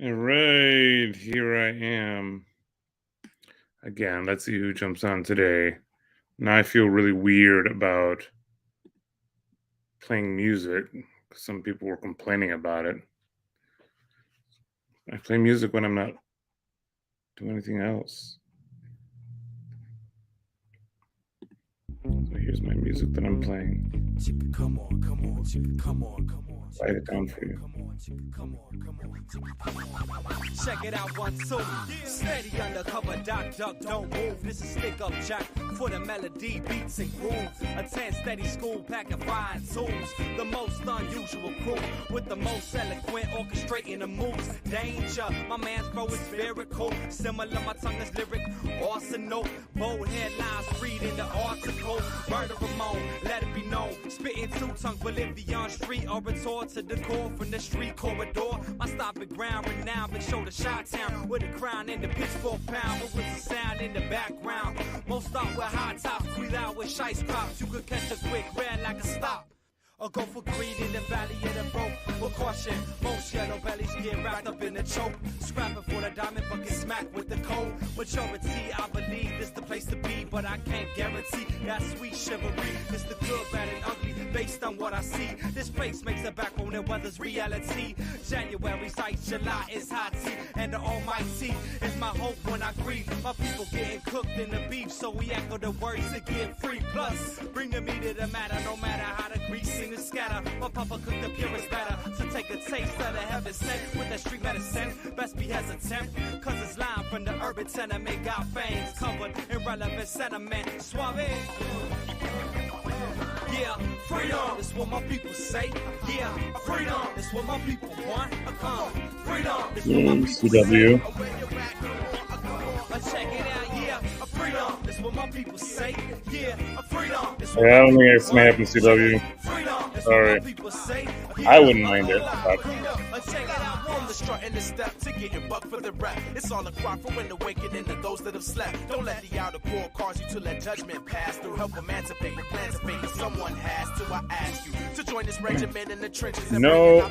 All right, here I am again. Let's see who jumps on today. Now I feel really weird about playing music. Some people were complaining about it. I play music when I'm not doing anything else. So here's my music that I'm playing. Come on, come on, come on, come on. Write it down for you. Come on. Check it out, 1, 2. Steady undercover, duck, don't move. This is Stick Up Jack for the melody, beats and groove. Attend steady school, packing fine tools. The most unusual crew with the most eloquent, orchestrating the moves. Danger, my man's flow is spherical. Similar, my tongue is lyric. Arsenal, bold headlines, reading the article. Murder Ramon, let it be known. Spitting two-tongue Bolivian street orator to the core from the street corridor. My stopping ground renowned, but show the shot town with a crown and the pitchfork pound. But with the sound in the background, most start with high tops, squeeze out with shice crops. You could catch a quick red like a stop. Or go for greed in the valley of the rope. With caution, most yellow bellies get wrapped up in the choke. Scrapping for the diamond, but get smacked with the cold. Majority, I believe this the place to be, but I can't guarantee that sweet chivalry. It's the good, bad, and ugly, based on what I see. This place makes a backbone and weather's reality. January sights, July is hot tea, and the almighty is my hope when I grieve. My people getting cooked in the beef, so we echo the words to get free. Plus, bring the meat to the matter, no matter how the grease and scatter. My papa cooked the purest better. So take a taste of the heaven sent with that street medicine. Best be hesitant, cause it's line from the urban tenement. Got fangs covered in relevant sentiment. Suave. Yeah, freedom, that's what my people say. Yeah, freedom, that's what my people want. Come, freedom, that's what my people CW. say. Check it out, yeah, freedom, that's what my people say. Yeah, freedom, that's Yeah, I don't think it's gonna happen, CW. Sorry. I wouldn't mind it. But Check it out, from the strut and the step to getting bucked for the rap. It's all a cry for when awakening to those that have slept. Don't let the outer core cause you to let judgment pass through. Help emancipate, plan to fate. Someone has to. I ask you to join this regiment in the trenches. no,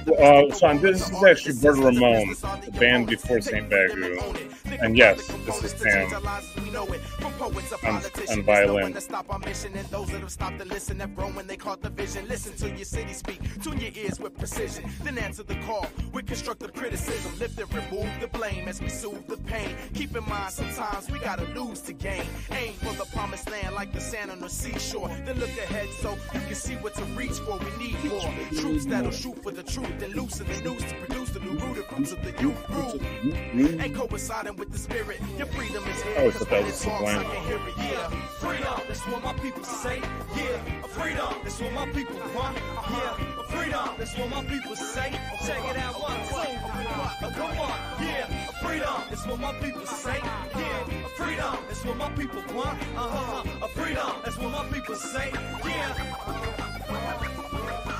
Sean, this is actually Bird Ramon, the band before St. Bagu. And yes, this is Sam on violin. Stop our mission and those that have stopped to listen have grown when they caught the vision. Listen to your city speak, tune your ears with precision, then answer the call with constructive criticism. Lift and remove the blame as we soothe the pain. Keep in mind sometimes we gotta lose to gain. Aim for the promised land like the sand on the seashore. Then look ahead so you can see what to reach for. We need more troops that'll shoot for the truth and loosen the news to produce the new rooted roots of the youth rule. And coinciding with the spirit, your freedom is here. Oh, so that was Sublime. Yeah, freedom, that's what my people say. Yeah, freedom, that's what my people want. Yeah, freedom, that's what my people say. Check it out, 1, 2. Come on, yeah, freedom, that's what my people say. Yeah, freedom, that's what my people want. Freedom, that's what my people say. Yeah.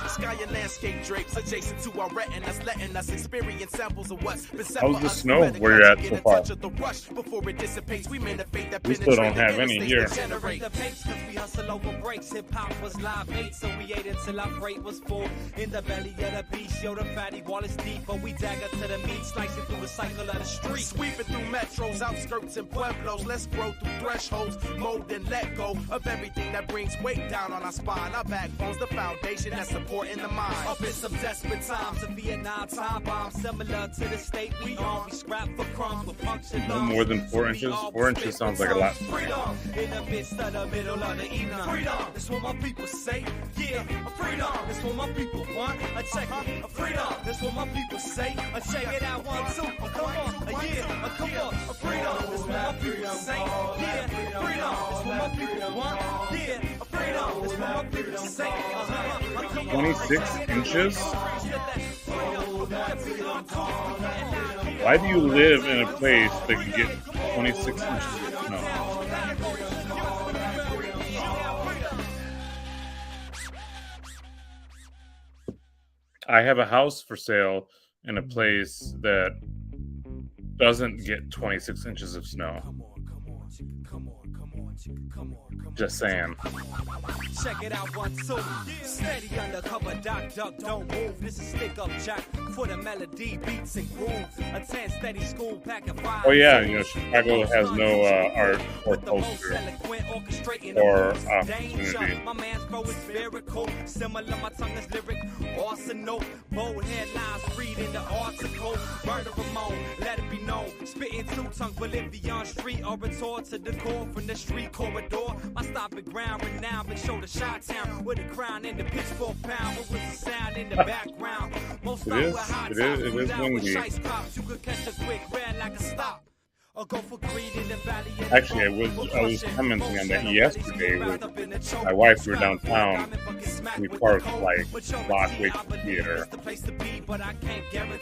Sky and landscape drapes adjacent to our retinas, letting us experience samples of what's been set How's for the us. snow where you're at so far? The rush before it dissipates. We manifest that We still don't have any here. Generate the pace, cause we hustle over breaks. Hip hop was live bait, so we ate until our freight was full. In the belly of the beast, yo, the fatty wall is deep, but we dagger to the meat, slicing through the cycle of the street. Sweeping through metros, outskirts, and pueblos. Let's grow through thresholds, mold and let go of everything that brings weight down on our spine. Our backbone's the foundation that's supporting the mind. Up in some desperate times, a Vietnam time bomb, similar to the state we on. We scrap for crumbs with punctured No more than 4 inches. 4 inches sounds like a lot. Freedom in the midst of the middle of the evening. Freedom, that's what my people say. Yeah, freedom, that's what my people want. Check it, freedom, that's what my people say. Check it out, 1, 2. Come on, yeah, come on. Freedom, that's what my people say. Yeah, freedom, that's what my people want. Yeah, freedom, that's what my people say. 26 inches? Why do you live in a place that can get 26 inches of snow? I have a house for sale in a place that doesn't get 26 inches of snow. Just saying. Check it out, 1, 2. Steady undercover, Doc Duck, don't move. This is Stick Up Jack for the melody, beats and groove. Attend steady school, pack and fire. Oh yeah, Chicago has no art or culture or opportunity. My man's flow is spherical, similar, my tongue is lyric. Arsenal, bold headlines, read in the article. Murder Ramon, let it be known. Spitting two-tongue Bolivian street orator to the core from the street corridor. My stopping ground renowned, big shoulder shot town with a crown in the pitchfork pound. What was the sound in the background? Most It is windy. You could catch a quick red like a stop. Or go for greed in the valley. Actually, I was commenting on that yesterday with my wife. We were downtown. We parked like block away from the theater.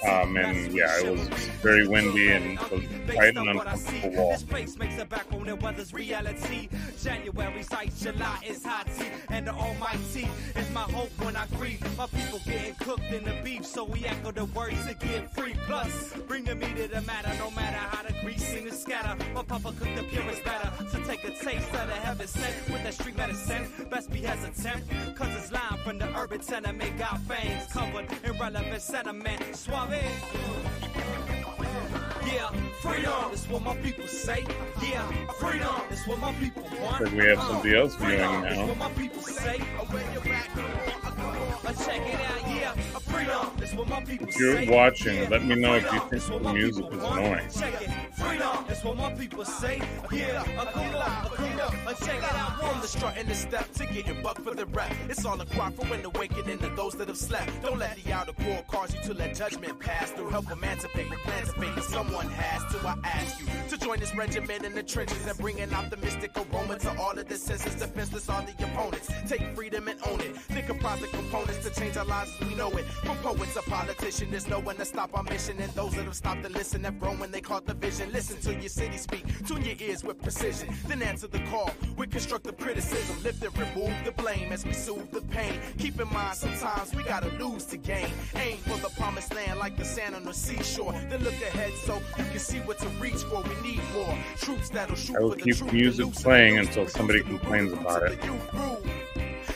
And yeah, it was very windy and it was quite an uncomfortable walk. This place makes a backbone that weather's reality. January sights, July is hot tea, and the Almighty is my hope when I grieve. My people getting cooked in the beef, so we echo the words to get free. Plus, bringing me to the matter, no matter how the grease to scatter. My papa cooked the purest better. So take a taste of the heaven sent with that street medicine. Best be hesitant, cause it's line from the urban tenement. Got fangs covered in relevant sentiment. Suave. Yeah, freedom, that's what my people say. Yeah, freedom, that's what my people want. Because we have somebody else viewing now. That's what my people say. Check it out, yeah, freedom, that's what my people If you're say. watching, let me know if you think the music is annoying. Check it, freedom, that's what my people say. Yeah, come on, check it out. From the strut and the step to getting buck for the rep. It's all a crop for when awakening to those that have slept. Don't let the outer core cause you to let judgment pass through. Help emancipate and plan to fate. Someone has to, I ask you, to join this regiment in the trenches and bring an optimistic aroma to all of the senses. Defenseless are the opponents. Take freedom and own it. Think comprise the components to change our lives as we know it. From poets to politicians, there's no one to stop our mission. And those that have stopped and listened have grown when they caught the vision. Listen to your city speak, tune your ears with precision. Then answer the call with constructive criticism. Lift and remove the blame as we soothe the pain. Keep in mind, sometimes we gotta lose to gain. Aim for the promised land like the sand on the seashore. Then look ahead so you can see what to reach for. We need more troops that'll shoot I will for the keep truth. music playing until somebody complains about it.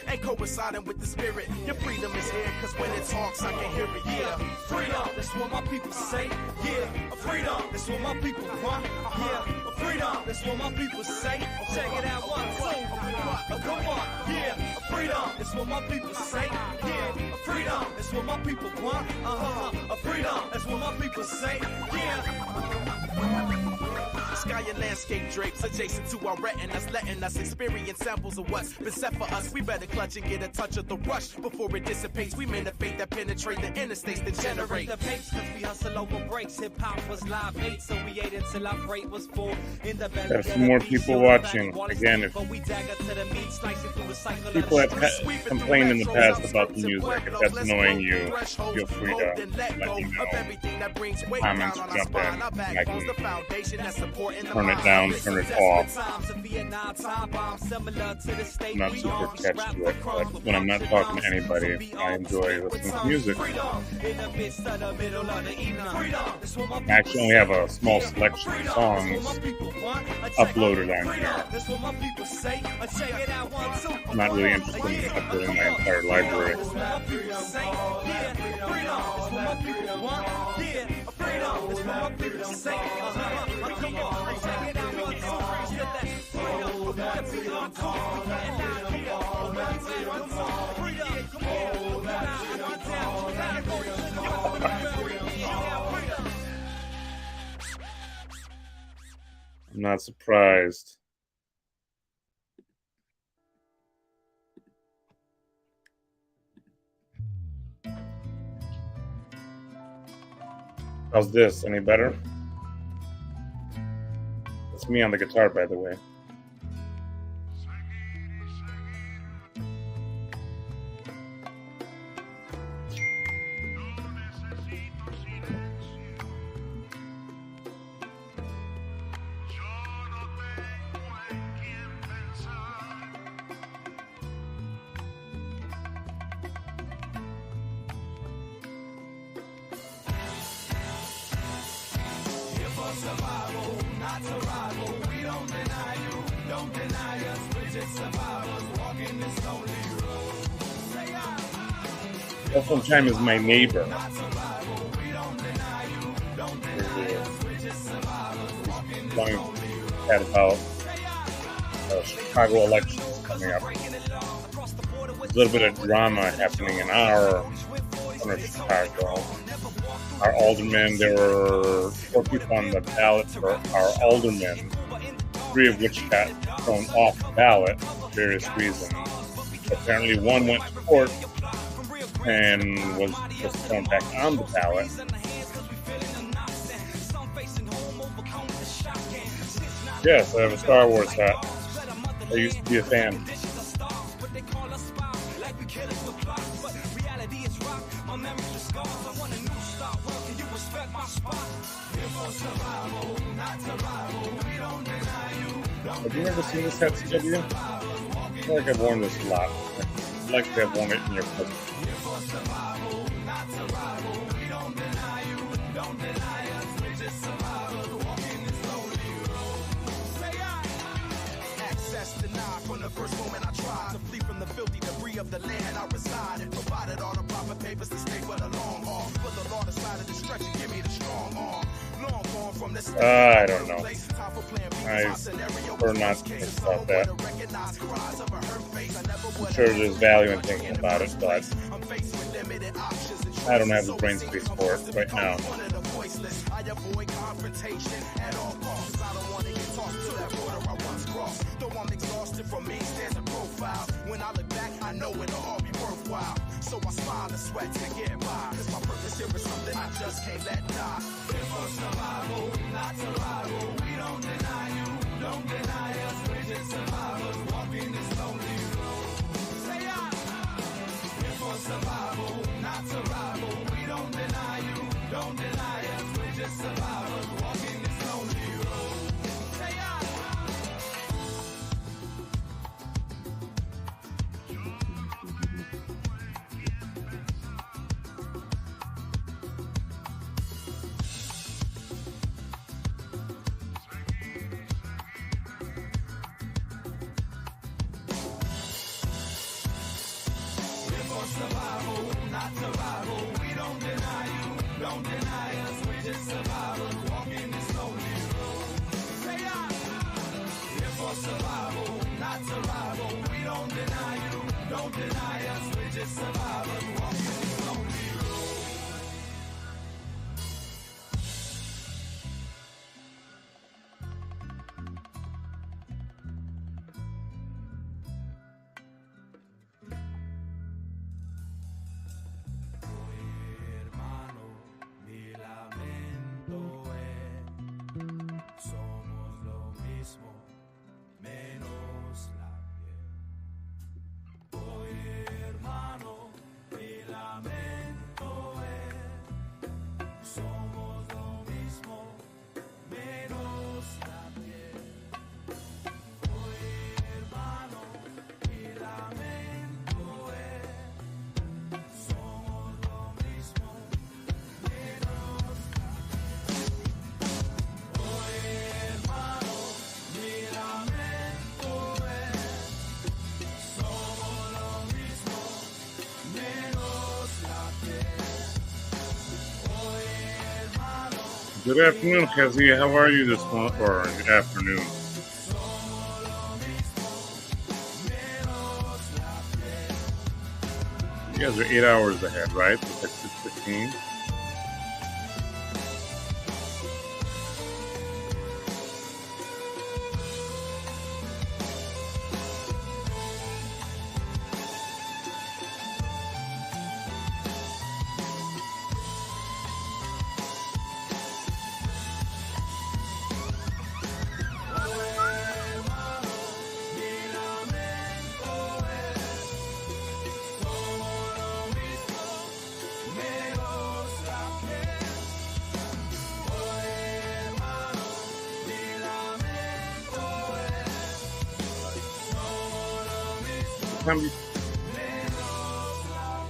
And coinciding with the spirit, your freedom is here, cause when it talks, I can hear it. Yeah, freedom, that's what my people say. Yeah, freedom, that's what my people want. Yeah, freedom, that's what my people say. Check it out, 1, 2. Come on, yeah, freedom, that's what my people say. Yeah, freedom, that's what my people want. Freedom, that's what my people say. Yeah. Sky and landscape drapes adjacent to our retinas, letting us experience samples of what's been set for us. We better clutch and get a touch of the rush before it dissipates. We men of fate that penetrate the interstates that generate the pace, cause we hustle over breaks. Hip hop was live bait, so we ate until our freight was full. In the belly, There's some more people watching. Again, if people have complained in the past about the music, if that's annoying you, feel free to let me know. Comments, jump in. I can turn it down, turn it off. I'm not super attached to it, but when I'm not talking to anybody, I enjoy listening to music. I actually only have a small selection of songs uploaded on here. I'm not really interested in uploading my entire library. I'm not surprised. How's this? Any better? It's me on the guitar, by the way. Elfin Chime is my neighbor. Long chat about Chicago elections coming up. A little bit of drama happening in our corner of Chicago. Our aldermen, there were 4 people on the ballot for our aldermen, 3 of which got thrown off the ballot for various reasons. Apparently, one went to court and was just thrown back on the ballot. Yes, I have a Star Wars hat. I used to be a fan. Have you ever seen this hat, CW? I feel like I've worn this a lot. I'd like to have worn it in your presence. From the first moment I tried to flee from the filthy debris of the land I reside in, provided all the proper papers to stay for the long haul. For the law decided to stretch and give me the strong arm. Long gone from the I don't know. I prefer not to think about that. I'm sure there's value in thinking about it, but I don't have the brain space for it right now. I avoid confrontation at all costs. I don't want to get tossed to that border I once crossed. Though I'm exhausted from me, stands a profile. When I look back, I know it'll all be worthwhile. So I smile and sweat to get by. Cause my purpose here is something I just can't let die. If for survival, not survival. We don't deny you, don't deny us. We're just survivors walking this lonely road. Say I. If for survival, not survival. We don't deny you, don't deny us. We're just survivors walking this lonely road. Say I. Survival, not survival. We don't deny you, don't deny us. We're just survivors walking this lonely road. Say I. Here for survival, not survival. We don't deny you, don't deny us. We're just survivors walking this lonely road. Good afternoon, Kezzy. How are you this morning or afternoon? You guys are 8 hours ahead, right? It's like 6:15.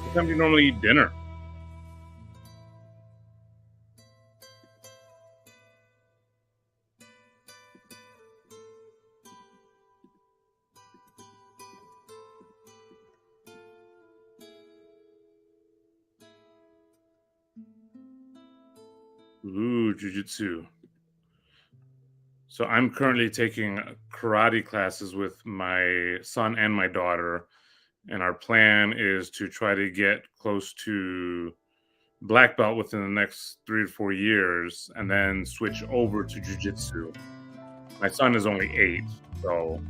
What time do you normally eat dinner? Ooh, jujitsu. So I'm currently taking karate classes with my son and my daughter, and our plan is to try to get close to black belt within the next 3 to 4 years, and then switch over to jujitsu. My son is only 8, so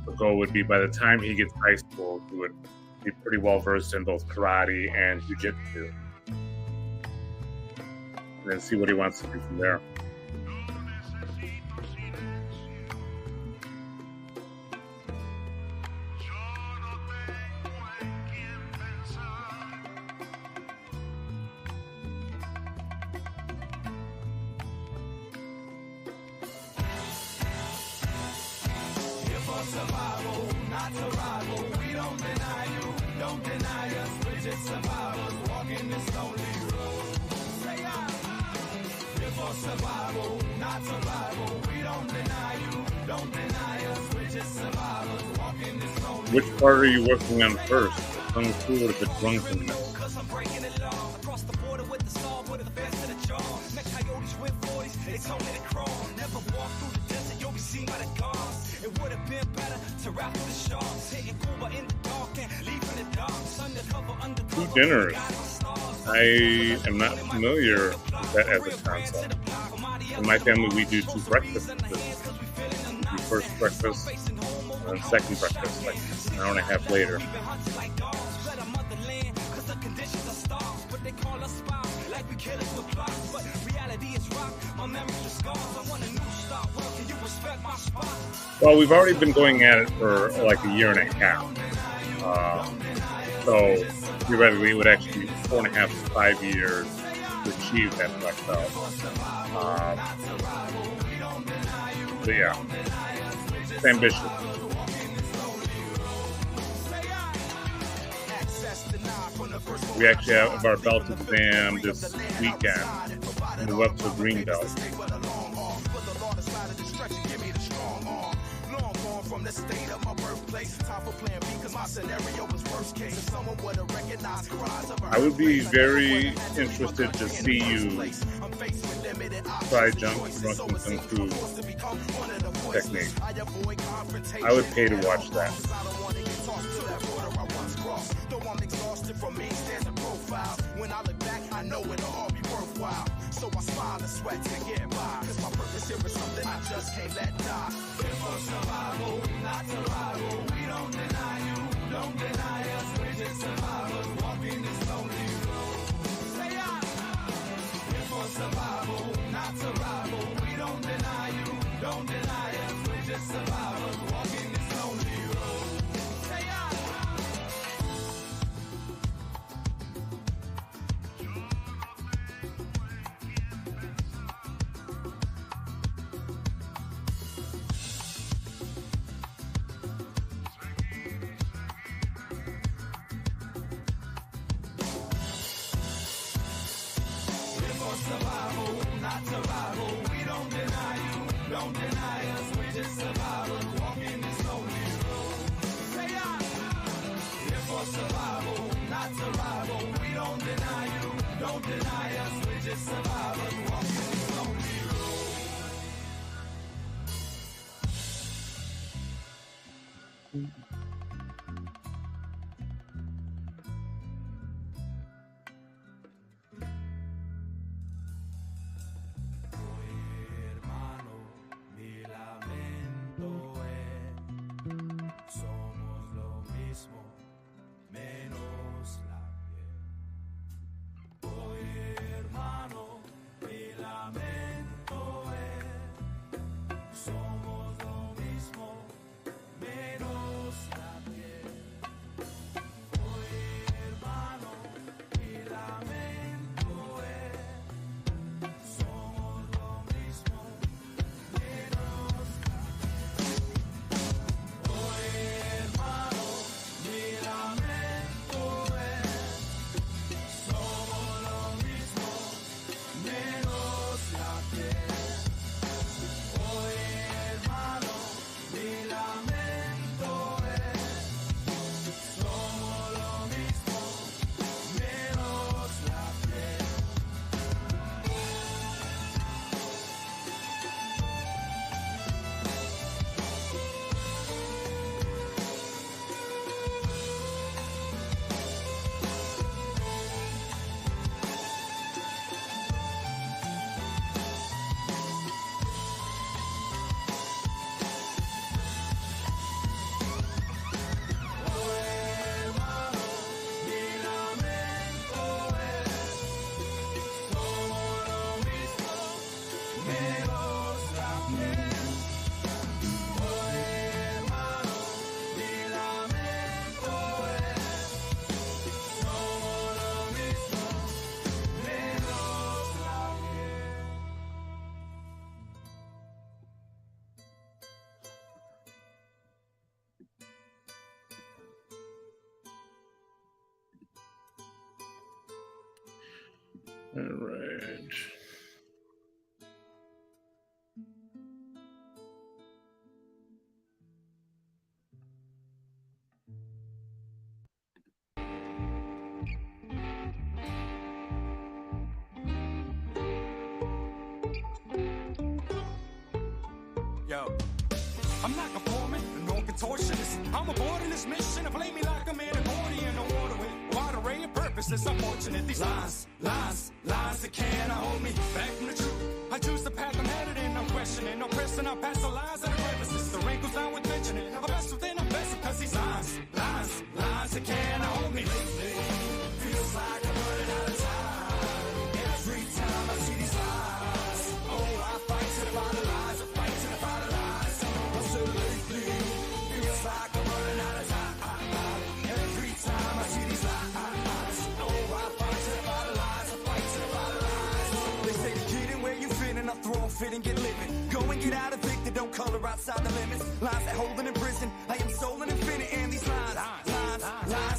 the goal would be by the time he gets high school, he would be pretty well versed in both karate and jujitsu, and then see what he wants to do from there. Which part are you working on first? The kung fu or the drunkenness? Two dinners. I am not familiar with that as a concept. In my family, we do 2 breakfasts. The first breakfast and second breakfast, like an hour and a half later. Well, we've already been going at it for like a year and a half. So theoretically, it would actually be 4.5 to 5 years to achieve that black belt. But yeah, it's ambitious. We actually have our belt exam this weekend, and we're up to green belt. I would be very interested to see you try drunken kung fu technique. I would pay to watch that. When I look back, I know it'll all be worthwhile. So I smile and sweat to get by. Cause my purpose here is something I just can't let die. Here for survival, not survival. We don't deny you, don't deny us. We're just survivors walking this lonely road. Say I. Here for survival, not survival. We don't deny you, don't deny us. We're just survivors walking this lonely road. Say I. Survival, not survival. We don't deny you, don't deny us. We're just survivors walking this lonely road. Say I. Here for survival, not survival. We don't deny you, don't deny us. We're just survivors walking this lonely road. All right. Yo, I'm not conforming, nor contortionist. I'm aboard in this mission to play me like I'm in an accordion or water with a wide array of purposes. Unfortunate, these lies that can't hold me back from the truth. I choose the path I'm headed in, I'm questioning, I'm pressing, I'm past the lies and the crevices. The wrinkles down with mentioning. I'm best within, I'm best because these lies that can't hold me. Feels like I'm running out of time. Every time I see these lies, oh, I fight to the bottom lies, I fight to the bottom lies. I'm so lately, feels like I'm running out of time. Every time I see these lies, oh, I fight to the bottom lies, I fight to the bottom lies. They say to get in where you fit and I'll throw a fit and get living. Go and get out evicted, don't color outside the limits. Lies that hold in prison, I am soul and infinite, and these lies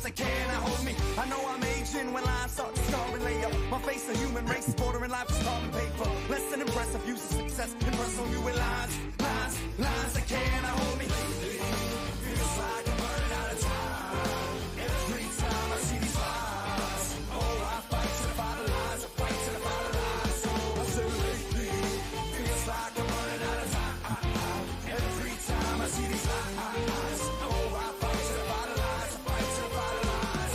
that cannot hold me. I know I'm aging when lies start to scar and lay up. My face a human race is bordering life is carbon paper. Less than impressive, use of success, impress on you with lies that cannot hold me. Feels like I'm running out of time. Every time I see these lies, oh, I fight to the bottom lies, I fight to the bottom lies. I say lately, feels like I'm running out of time. Every time I see these lies, oh, I fight to the bottom lies, I fight to the bottom lies.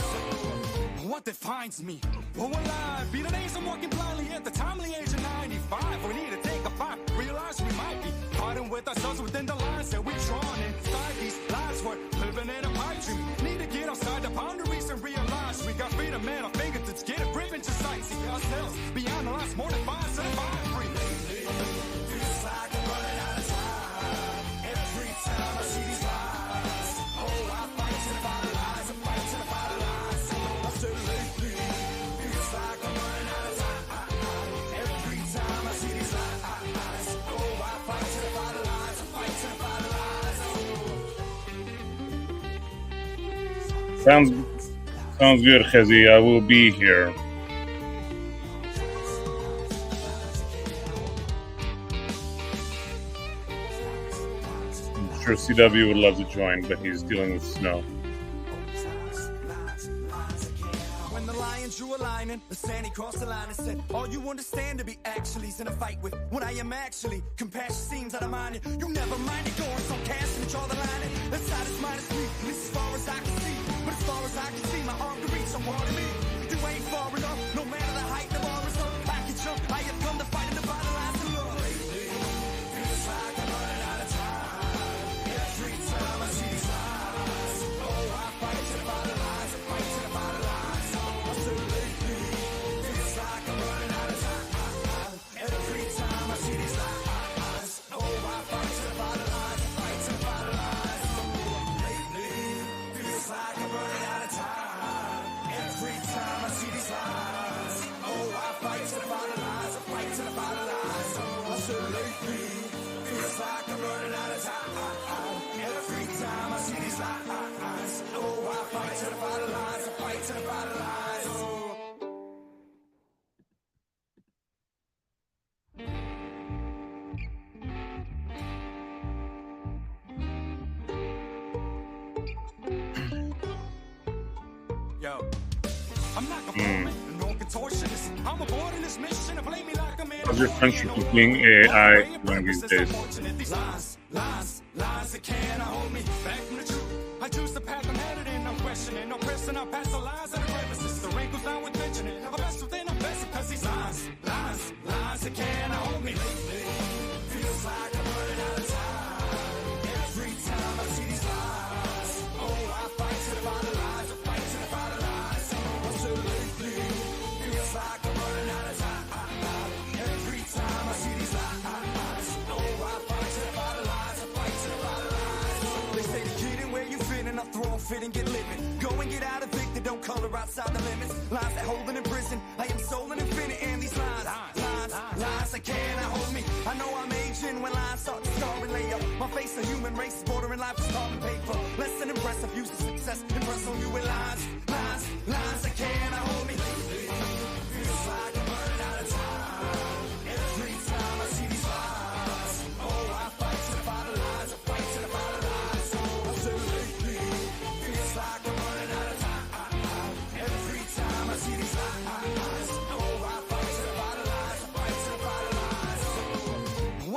What defines me? Oh, alive, be the days I'm walking blindly at the timely age of 95. We need to take a fight, realize we might be fighting with ourselves within the lines that we've drawn inside these lives. We're living in a pipe dream. Need to get outside the boundaries and realize we got freedom at our fingertips. Get a grip into sight, see ourselves beyond the lines, more than fine, certified free. Feels like I'm running out of time. Every time I see these lies, oh, I fight to the bottom lies, I fight to the bottom lies. I say lately, feels like I'm running out of time. Every time I see these lies, oh, I fight to the bottom lies, I fight to the bottom lies. Sounds good, Khezi. I will be here. I'm sure CW would love to join, but he's dealing with snow. When the lion drew a line and the sandy crossed the line and said, all you understand to be actually's in a fight with what I am actually. Compassion seems out of mind. You never mind it going some cash and draw the line. That side is minus me, at least as far as I can see. But as far as I can see, my arm to reach, I'm part of me. You ain't far enough, no matter the height, the bar is up. I can jump, I have come to fight in the bottom lines of love. Feels like I'm running out of time. Every time I see these lies, oh, I fight to the bottom lies, I fight to the bottom lies. I say lately, feels like I'm running out of time. Every time I see these lies, oh, I fight to the bottom lies, I fight to the bottom lies. Lately, feels like I'm running out of time. Every time I see these lies, oh, I fight to the bottom lies, I fight to the bottom lies. I say lately, feels like I'm running out of time. Every time I see these lies, oh, I fight to the bottom lies, I fight to the bottom lies. Yo, I'm not conforming, no contortionist. I'm aboard in this mission to play me like I'm in. How's your friendship with being AI doing these days? Lies that can't hold me back from the truth. I choose the path I'm headed in, I'm questioning, I'm pressing, I'm past the lies and the crevices. The wrinkles down with mentioning. I'm best within, I'm best because these lies that can't hold me. Feels like I'm running out of time. Every time I see these lies, oh, I fight to the bottom lies, I fight to the bottom lies. I say lately, feels like I'm running out of time. Every time I see these lies, oh, I fight to the bottom lies, I fight to the bottom lies. They say to get in where you fit and I'll throw a fit and get living. Go and get out evicted, don't color outside the limits. Lies that hold in prison, I am soul and infinite, and these lies that cannot hold me. I know I'm aging when lies start to scar and lay up. My face a human race is bordering life is carbon paper. Less than impressive, use of success, impress on you with lies that cannot hold me. Feels like I'm running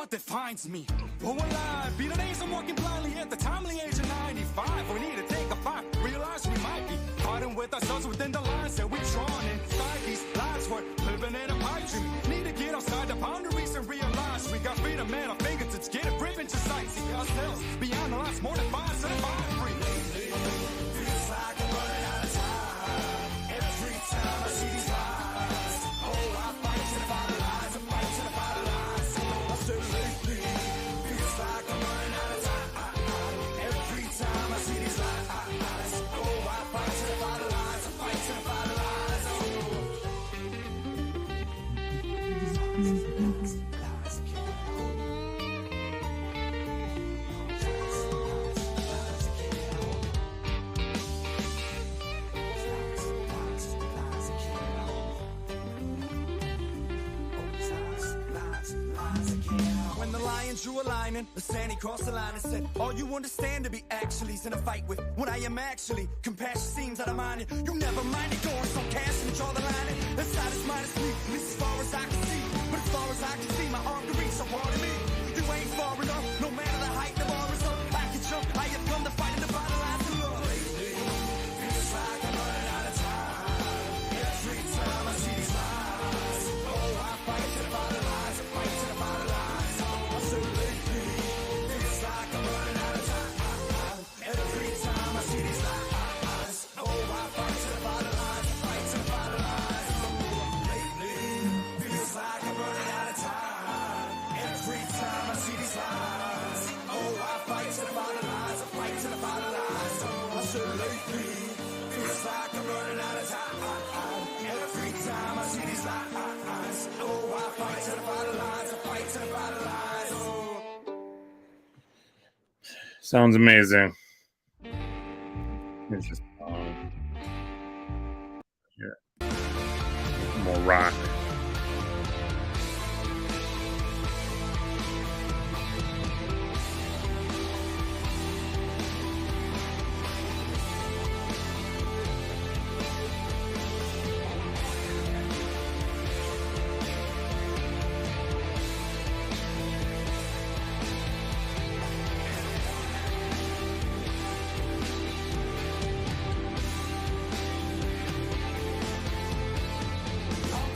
what defines me. Oh, alive, be the days I'm walking blindly at the timely age of 95. We need to take a fight, realize we might be fighting with ourselves within the lines that we've drawn inside these lives. We're living in a pipe dream. Need to get outside the boundaries and realize we got freedom at our fingertips. Get a grip into sight, see ourselves beyond the lines, more than 5 certified free. Feels like I'm running out of time. Every time I see these lies, oh, I fight to the bottom lines, I fight to the bottom lines. I say lately, feels like I'm running out of time. Every time I see these lies, oh, I fight to the bottom lines, I fight to the bottom lines. When the lion drew a line and the sand, he crossed the line and said, all you understand to be actually is in a fight with what I am actually. Compassion seems out of mind. You never mind it going so cash and draw the line. The side is minus me, at least as far as I can see. But as far as I can see, my arm can reach so hard to me. You ain't far enough, no matter the height, the bar is up. I can jump, I have come to fight in the bottom lines of love. Lately, feels like I'm running out of time. Every time I see these lies, oh, I fight to the bottom lines, I fight to the bottom lines. I say lately, feels like I'm running out of time. Every time I see these lies, oh, I fight to the bottom lines, I fight to the bottom lines. Lately, feels like I'm running out of time. Every time I see these lies, oh, I fight to the bottom lines, I fight to the bottom lines. I say lately, feels like I'm running out of time. Every time I see these lies, oh, I fight to the bottom lines, I fight to the bottom lines. Sounds amazing. It's just more rock.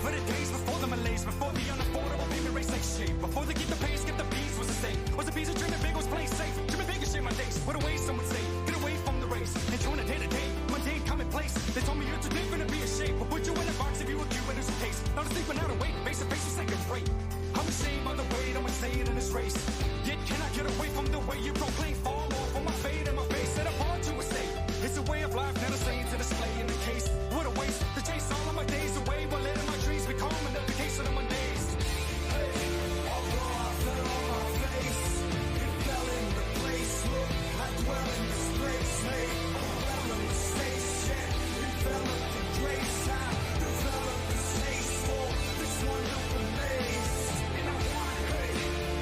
For the days before the malaise, before the unaffordable baby race take shape, before they get the pace, get the beats was a stake. Was a piece of dreaming big, was playing safe. Dreaming big and share my days. What a way some would say, get away from the race. Enjoying a day to day, mundane commonplace. They told me you're too different to be a shape. But put you in a box if you were cute, it's a case. Not sleeping out awake, face to face, second rate. I'm ashamed of the weight, I'm insane in this race. Yet can I get away from the way you proclaim fall off on my fate and my face set apart to a state. It's a way of life, never saying to display in the case. What a waste to chase all of my days away, while letting my dreams become an application of my days. Hey, although I fell on my face, it fell in the place. Look, I dwell in this place, hey, overwhelming mistakes, yet developed the grace. I developed this taste for this wonderful maze. And I want, hey,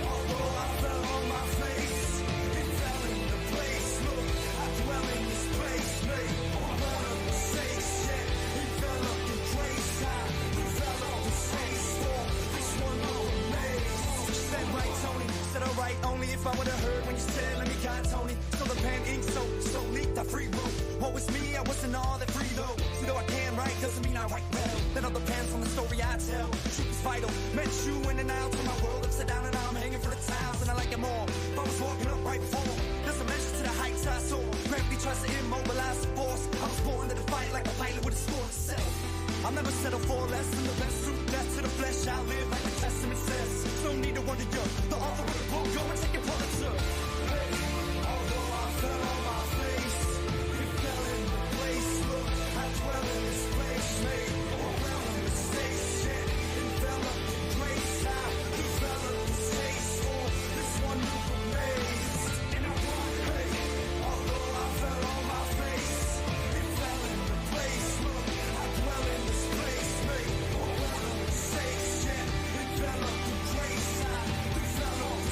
although I fell on my face, it fell in the place. Look, I dwell in this place, hey, overwhelming mistakes, yet developed the grace. I developed this taste for this wonderful maze. You said right, Tony. Said alright only if I would've heard when you said let me guide Tony. So the pen ink so leaked I free wrote. What was me? I wasn't all that free though. See though I can write doesn't mean I write well. That all depends on the story I tell. Truth is vital. Met you in and out of my world upside down and I'm hanging for the tiles and I like it more. If I was walking up right before, there's a measure to the heights I saw. Gravity tries to immobilize the force. I was born to fight like a pilot with a score to sell. I'll never settle for less than the best suit, less to the flesh. I live like the testament says. No need to wonder you. The author of the book, go and take your Pulitzer. Hey, although I fell on my face, it fell in the place. Look, I dwell in this place, made overwhelming mistakes. Yet enveloped in grace. I developed this taste for this wonderful maze. And I want, hey, although I fell on my face, it fell in the place. Look, I dwell in this place, made overwhelming mistakes. Yet enveloped in grace. I developed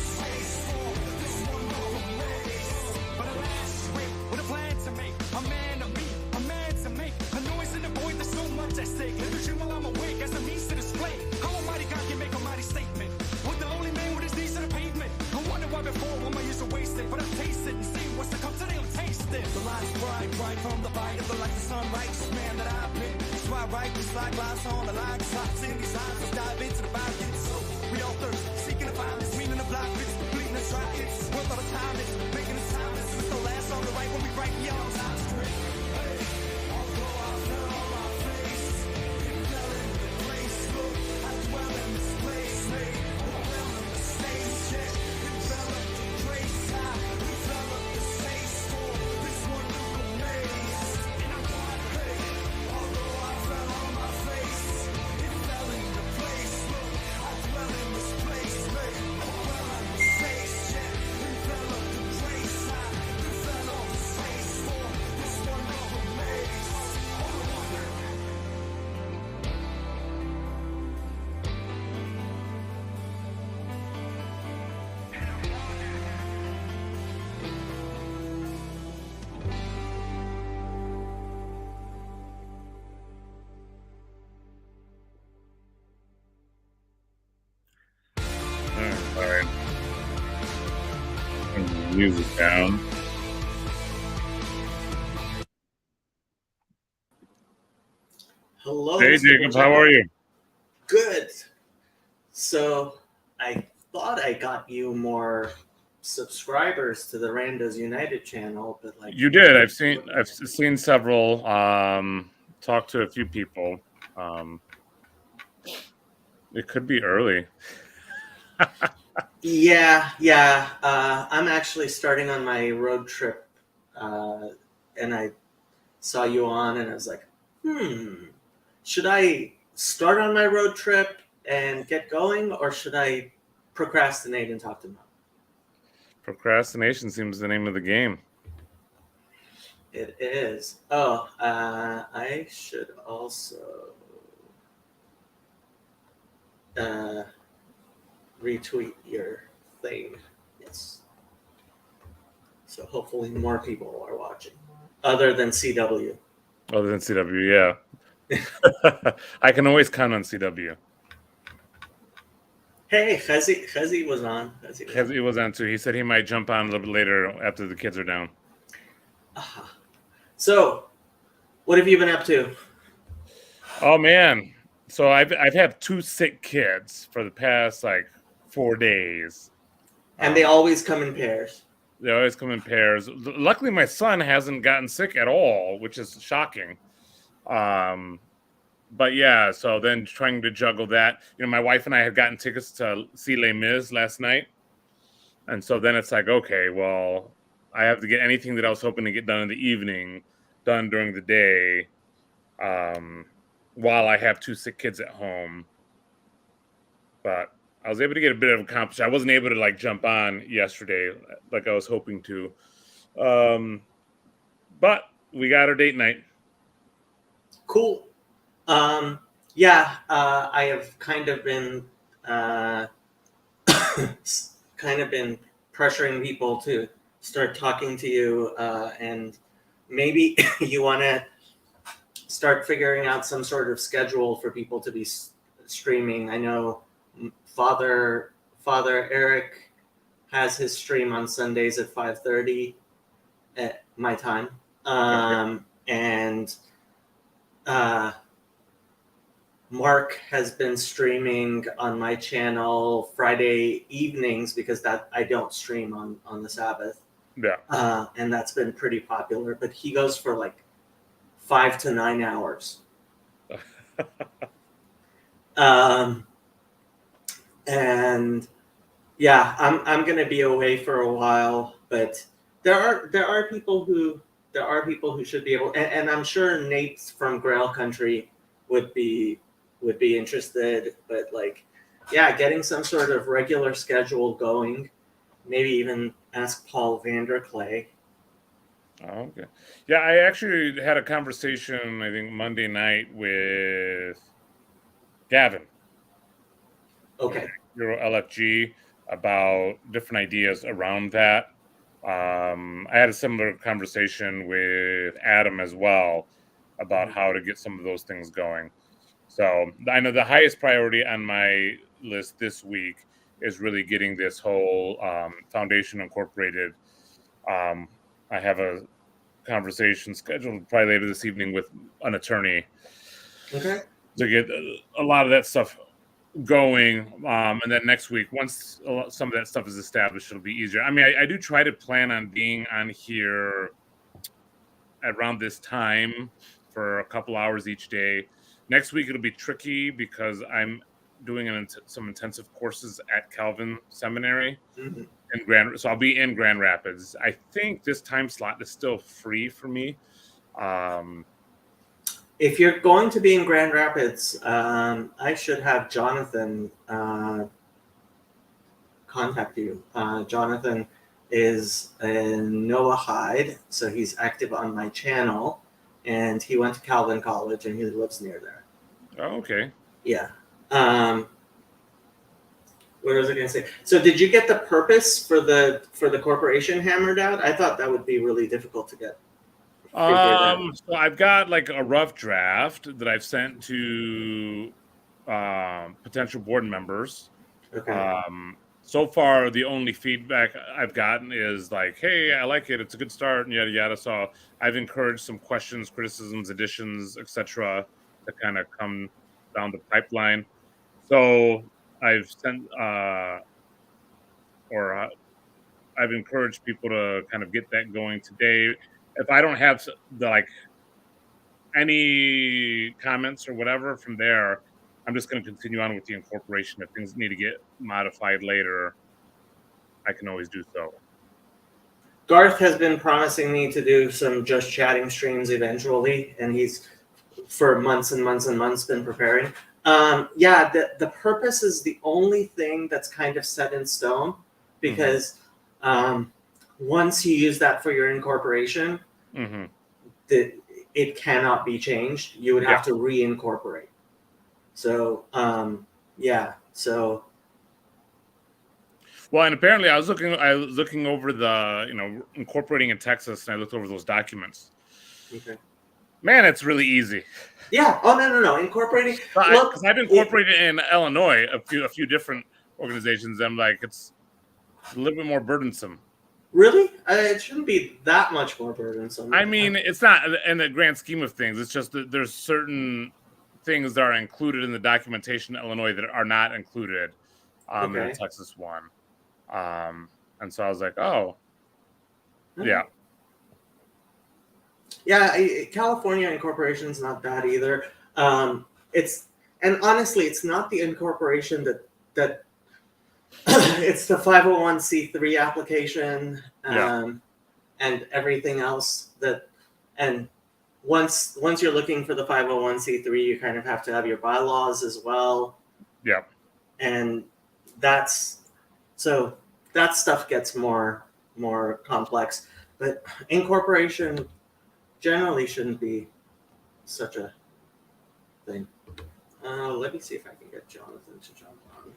the fight of the light, the sunrise, man that I've been. So I write this like glass on the line, slots in these eyes, let's dive into the violence. So we all thirst, seeking to find this meaning of life, it's bleeding us right, it's worth all the time, it's making us timeless. It's the last song to write when we write beyond time. Although I fell on my face, it fell in the place. Look, I dwell in this place, made overwhelming mistakes. Yeah, enveloped in grace, I enveloped the space for this wonderful maze. And I want faith. Although I fell on my face, it fell into place. Look, I dwell in this place, made overwhelming mistakes. Yeah, enveloped in grace, I enveloped the space for this wonderful maze. All right. Turn the music down. Hello. Hey, Mr. Jacob, how Pacheco. are you? Good. So I thought I got you more subscribers to the Randos United channel, but like You did. I've seen several. Talked to a few people. It could be early. Yeah. I'm actually starting on my road trip, and I saw you on, and I was like, should I start on my road trip and get going, or should I procrastinate and talk to Mom? Procrastination seems the name of the game. It is. Oh, I should also retweet your thing. Yes. So hopefully more people are watching, other than CW. Other than CW, yeah. I can always count on CW. Hey, Chazi was on. He was on too. He said he might jump on a little bit later after the kids are down. So, what have you been up to? Oh man! So I've had 2 sick kids for the past like 4 days, And they always come in pairs. They always come in pairs. Luckily, my son hasn't gotten sick at all, which is shocking. But yeah, so then trying to juggle that. My wife and I had gotten tickets to see Les Mis last night. And so then it's like, okay, well, I have to get anything that I was hoping to get done in the evening, done during the day, while I have 2 sick kids at home. But I was able to get a bit of accomplishment. I wasn't able to like jump on yesterday like I was hoping to. But we got our date night. Cool. I have kind of been pressuring people to start talking to you, and maybe you want to start figuring out some sort of schedule for people to be streaming. I know Father Eric has his stream on Sundays at 5:30 at my time, and Mark has been streaming on my channel Friday evenings because that I don't stream on the Sabbath. Yeah. And that's been pretty popular, but he goes for like 5 to 9 hours. And yeah, I'm gonna be away for a while, but there are people who should be able, and I'm sure Nate from Grail Country would be interested, but like, yeah, getting some sort of regular schedule going. Maybe even ask Paul Vanderklay. Oh, okay. Yeah, I actually had a conversation, I think Monday night with Gavin. Okay. Euro LFG about different ideas around that. I had a similar conversation with Adam as well about how to get some of those things going. So I know the highest priority on my list this week is really getting this whole Foundation Incorporated. I have a conversation scheduled probably later this evening with an attorney. Okay. To get a lot of that stuff going, and then next week, once some of that stuff is established, it'll be easier. I mean, I do try to plan on being on here around this time for a couple hours each day. Next week it'll be tricky because I'm doing some intensive courses at Calvin Seminary in so I'll be in Grand Rapids. I think this time slot is still free for me. If you're going to be in Grand Rapids, I should have Jonathan contact you. Jonathan is in Noah Hyde, so he's active on my channel, and he went to Calvin College, and he lives near there. Oh, okay. Yeah. What was I going to say? So, did you get the purpose for the corporation hammered out? I thought that would be really difficult to get. So I've got like a rough draft that I've sent to potential board members. Okay. So far, the only feedback I've gotten is like, "Hey, I like it. It's a good start," and yada yada. So I've encouraged some questions, criticisms, additions, etc., to kind of come down the pipeline. So I've sent, I've encouraged people to kind of get that going today. If I don't have any comments or whatever from there, I'm just going to continue on with the incorporation. If things need to get modified later, I can always do so. Garth has been promising me to do some Just Chatting streams eventually, and he's for months and months and months been preparing. The purpose is the only thing that's kind of set in stone, because once you use that for your incorporation, it cannot be changed. You would have to reincorporate. So, Well, and apparently I was looking over the, incorporating in Texas, and I looked over those documents. Okay. Man, it's really easy. Yeah. Oh, no. Incorporating. Because I've incorporated in Illinois a few different organizations. I'm like, it's a little bit more burdensome. Really? It shouldn't be that much more burdensome. I mean, it's not in the grand scheme of things. It's just that there's certain things that are included in the documentation in Illinois that are not included in the Texas one. And so I was like, oh, yeah. Yeah, California incorporation's not bad either. And honestly, it's not the incorporation that it's the 501c3 application and everything else and once you're looking for the 501c3, you kind of have to have your bylaws as well. Yeah. And that stuff gets more complex, but incorporation generally shouldn't be such a thing. Let me see if I can get Jonathan to jump on.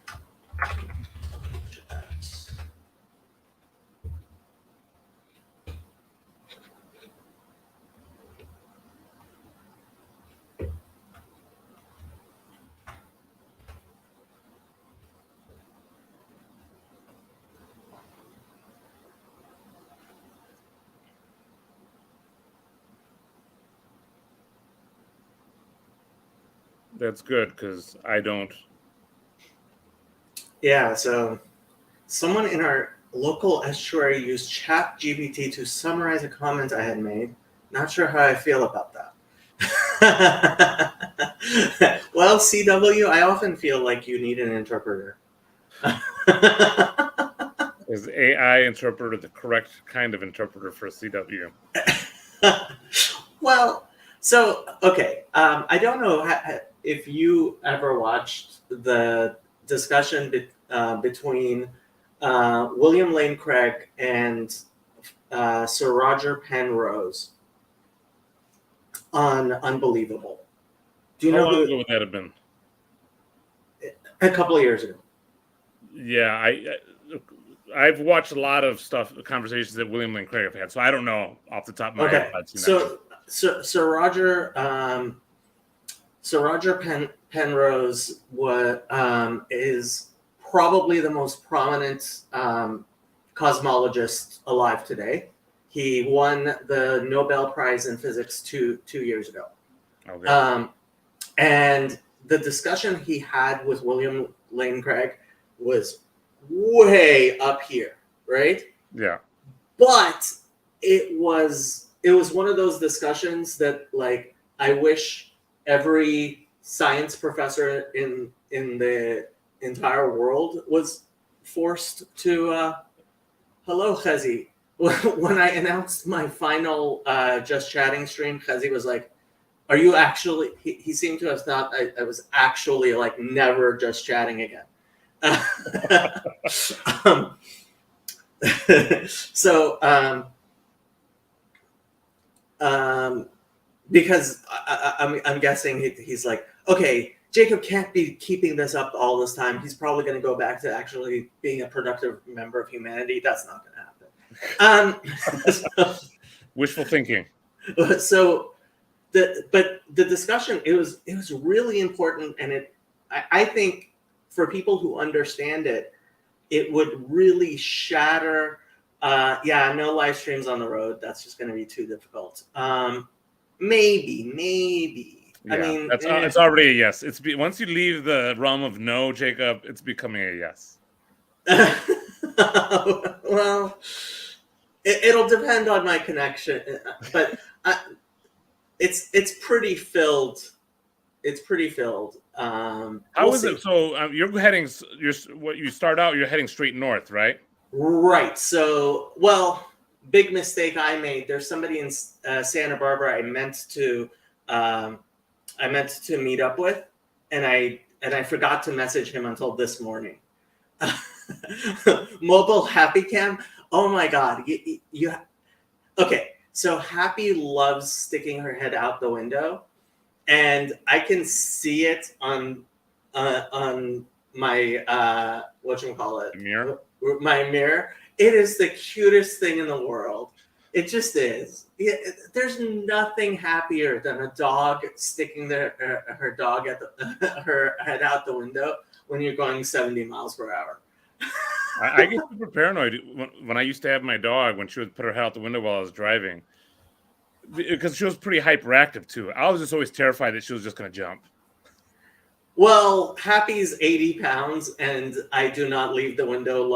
That's good, because I don't. Yeah, so someone in our local estuary used ChatGPT to summarize a comment I had made. Not sure how I feel about that. Well, CW, I often feel like you need an interpreter. Is AI interpreter the correct kind of interpreter for CW? Well, so, okay. I don't know if you ever watched the discussion between William Lane Craig and Sir Roger Penrose on Unbelievable. Do you know how long ago would that have been? A couple of years ago. Yeah, I've watched a lot of conversations that William Lane Craig have had, so I don't know off the top of my head. So Sir Roger Penrose is probably the most prominent cosmologist alive today. He won the Nobel Prize in Physics two years ago. Okay. And the discussion he had with William Lane Craig was way up here, right? Yeah. But it was one of those discussions that, like, I wish every science professor in the entire world was forced to. Hello, Chezi. When I announced my final Just Chatting stream, Chezi was like, "Are you actually?" He seemed to have thought I was actually, like, never just chatting again. So, because I'm guessing he's like, okay, Jacob can't be keeping this up all this time. He's probably going to go back to actually being a productive member of humanity. That's not going to happen. Wishful thinking. So, the discussion, it was really important, and I think for people who understand it, it would really shatter. No live streams on the road. That's just going to be too difficult. Maybe. Yeah, I mean, it's already a yes. Once you leave the realm of no, Jacob, it's becoming a yes. Well, it'll depend on my connection, but it's pretty filled. It's pretty filled. How is it? So you're heading. You start out. You're heading straight north, right? Right. So, big mistake I made. There's somebody in Santa Barbara I meant to meet up with, and I forgot to message him until this morning. Mobile Happy Cam. Oh my God. You okay? So Happy loves sticking her head out the window, and I can see it on my whatchamacallit, mirror. My mirror. It is the cutest thing in the world. It just is. There's nothing happier than a dog sticking her dog at her head out the window when you're going 70 miles per hour. I get super paranoid when I used to have my dog, when she would put her head out the window while I was driving, because she was pretty hyperactive too. I was just always terrified that she was just going to jump. Well, Happy's 80 pounds, and I do not leave the window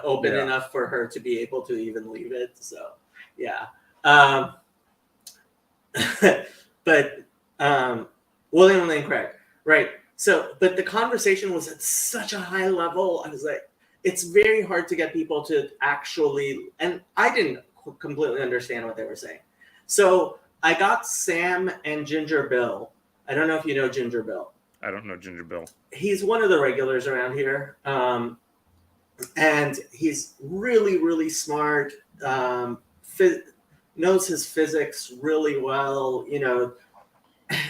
open enough for her to be able to even leave it. So, yeah. But William Lane Craig, right? So, but the conversation was at such a high level. I was like, it's very hard to get people to actually, and I didn't completely understand what they were saying. So I got Sam and Ginger Bill. I don't know if you know Ginger Bill. I don't know Ginger Bill. He's one of the regulars around here. And he's really, really smart, knows his physics really well,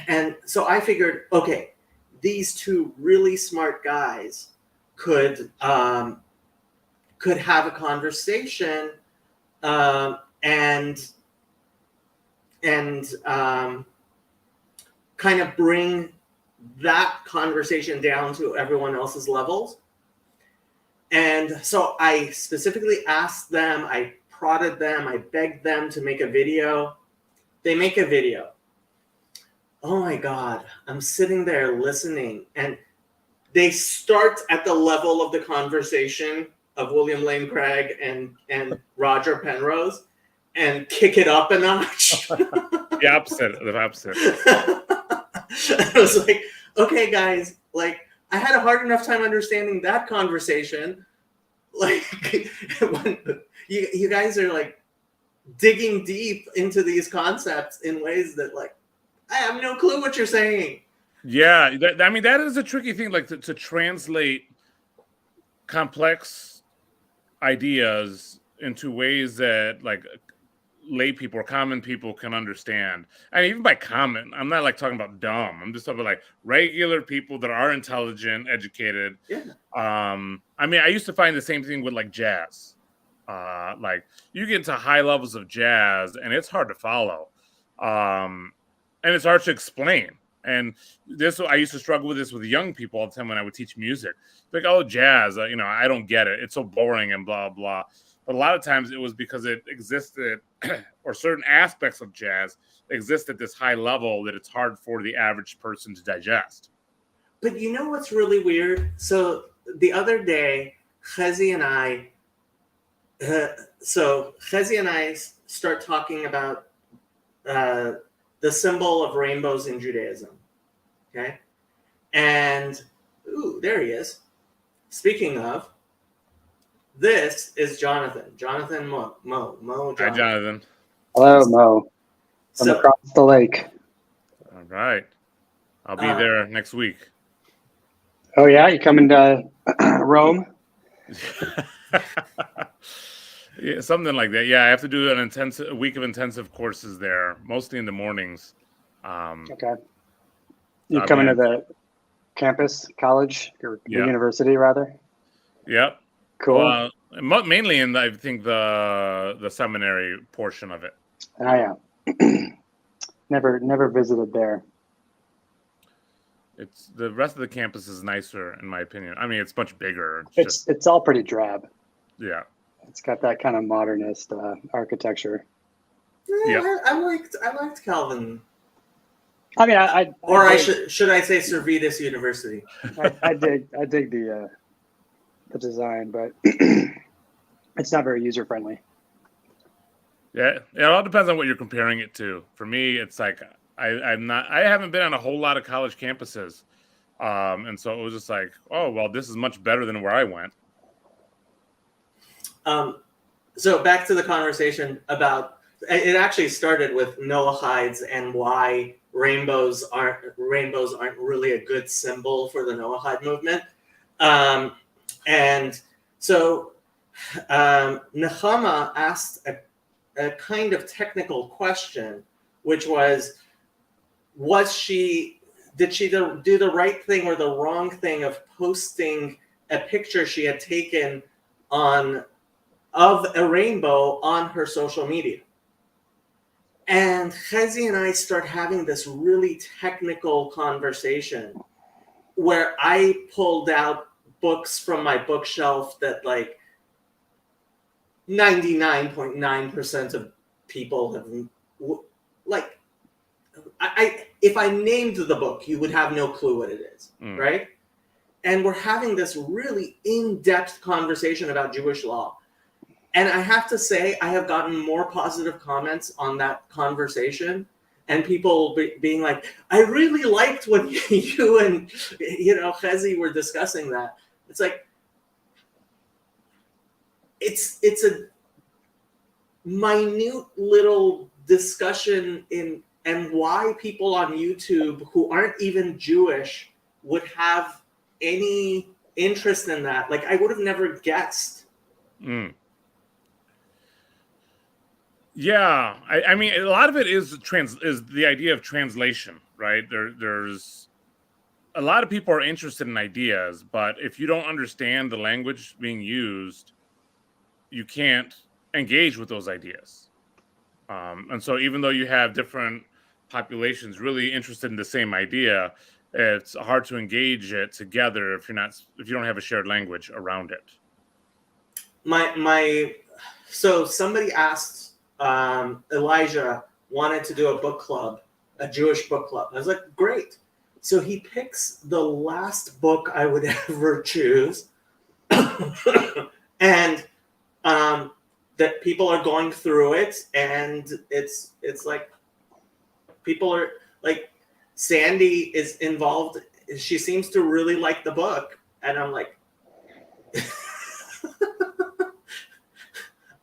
And so I figured, okay, these two really smart guys could have a conversation and kind of bring that conversation down to everyone else's levels. And so I specifically asked them, I prodded them, I begged them to make a video. They make a video. Oh my God, I'm sitting there listening, and they start at the level of the conversation of William Lane Craig and Roger Penrose and kick it up a notch. The opposite. I was like, okay, guys, like, I had a hard enough time understanding that conversation. Like, when you guys are like digging deep into these concepts in ways that, like, I have no clue what you're saying. Yeah, that is a tricky thing, like to translate complex ideas into ways that, like, lay people or common people can understand. And even by common, I'm not like talking about dumb. I'm just talking about like regular people that are intelligent, educated. Yeah. I mean, I used to find the same thing with like jazz. Like you get into high levels of jazz and it's hard to follow. And it's hard to explain. And I used to struggle with this with young people all the time when I would teach music. Like, oh, jazz, I don't get it. It's so boring and blah, blah. But a lot of times it was because it existed, or certain aspects of jazz exist at this high level that it's hard for the average person to digest. But you know what's really weird? So the other day, Chezi and I start talking about the symbol of rainbows in Judaism. Okay? And, there he is. Speaking of, this is Jonathan. Jonathan Mo. Jonathan. Hi, Jonathan. Hello, Mo. From across the lake. All right. I'll be there next week. Oh, yeah? You coming to Rome? Yeah, something like that. Yeah, I have to do a week of intensive courses there, mostly in the mornings. Okay. You coming to the campus, college, or the university, rather? Yep. Cool. Mainly in, I think, the seminary portion of it. Oh, yeah. Never visited there. It's the rest of the campus is nicer, in my opinion. I mean, it's much bigger. It's all pretty drab. Yeah. It's got that kind of modernist architecture. Yeah, I liked Calvin. I mean, should I say Servetus University? I dig the design, but it's not very user friendly. Yeah, it all depends on what you're comparing it to. For me, it's like I haven't been on a whole lot of college campuses, and so it was just like, oh well, this is much better than where I went. So back to the conversation about it. Actually started with Noahides and why rainbows aren't really a good symbol for the Noahide movement. And so Nechama asked a kind of technical question, which was did she do the right thing or the wrong thing of posting a picture she had taken of a rainbow on her social media? And Chezi and I start having this really technical conversation where I pulled out books from my bookshelf that like 99.9% of people have, like, if I named the book, you would have no clue what it is, right? And we're having this really in-depth conversation about Jewish law. And I have to say, I have gotten more positive comments on that conversation, and people being like, I really liked when you and, Chezi were discussing that. It's like, it's a minute little discussion and why people on YouTube who aren't even Jewish would have any interest in that. Like, I would have never guessed. Yeah, I mean, a lot of it is the idea of translation, right? There's a lot of people are interested in ideas, but if you don't understand the language being used, you can't engage with those ideas. And so even though you have different populations really interested in the same idea, it's hard to engage it together if you don't have a shared language around it. So somebody asked, Elijah wanted to do a book club, a Jewish book club. I was like, great. So he picks the last book I would ever choose, and that people are going through it, and it's like people are like, Sandy is involved. She seems to really like the book, and I'm like,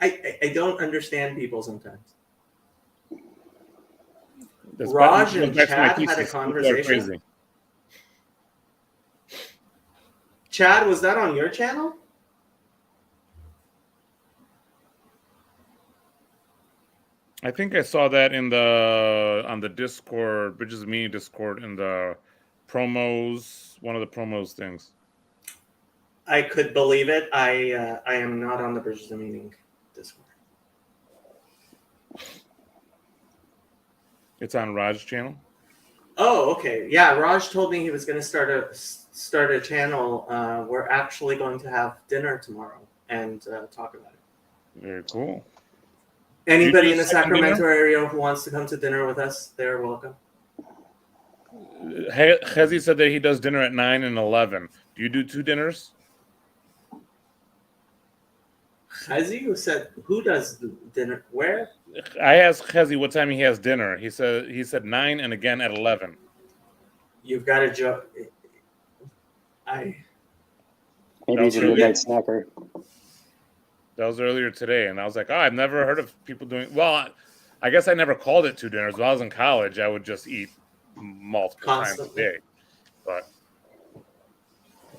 I don't understand people sometimes. Raj and Chad had a conversation. Chad, was that on your channel? I think I saw that on the Discord, Bridges of Meaning Discord, in the promos, one of the promos things. I could believe it. I am not on the Bridges of Meaning Discord. It's on Raj's channel. Oh, okay. Yeah, Raj told me he was going to start a channel. We're actually going to have dinner tomorrow and talk about it. Very cool. Anybody in the Sacramento area who wants to come to dinner with us, they're welcome. Hezi said that he does dinner at 9 and 11. Do you do 2 dinners? Hezi, who does dinner? Where? I asked Hezi what time he has dinner. He said 9 and again at 11. You've got a joke. Maybe he's a midnight snacker. That was earlier today, and I was like, oh, I've never heard of people doing. Well, I guess I never called it 2 dinners. When I was in college, I would just eat multiple times a day. But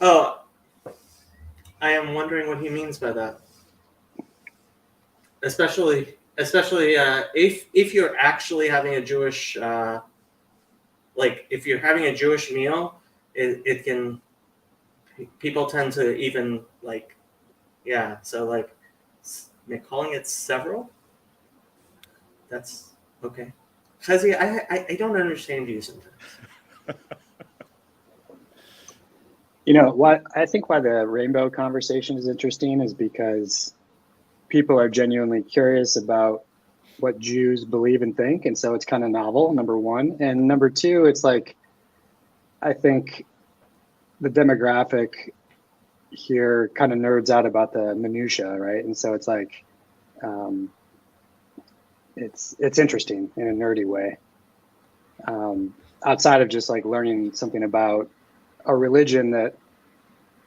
I am wondering what he means by that. Especially if you're actually having a Jewish, if you're having a Jewish meal, it can. People tend to even so calling it several. That's okay. Hezi, I don't understand you sometimes. You know what? I think why the rainbow conversation is interesting is because people are genuinely curious about what Jews believe and think, and so it's kind of novel. Number one, and number two, it's like I think the demographic here kind of nerds out about the minutia, right? And so it's like it's interesting in a nerdy way. Outside of just like learning something about a religion that,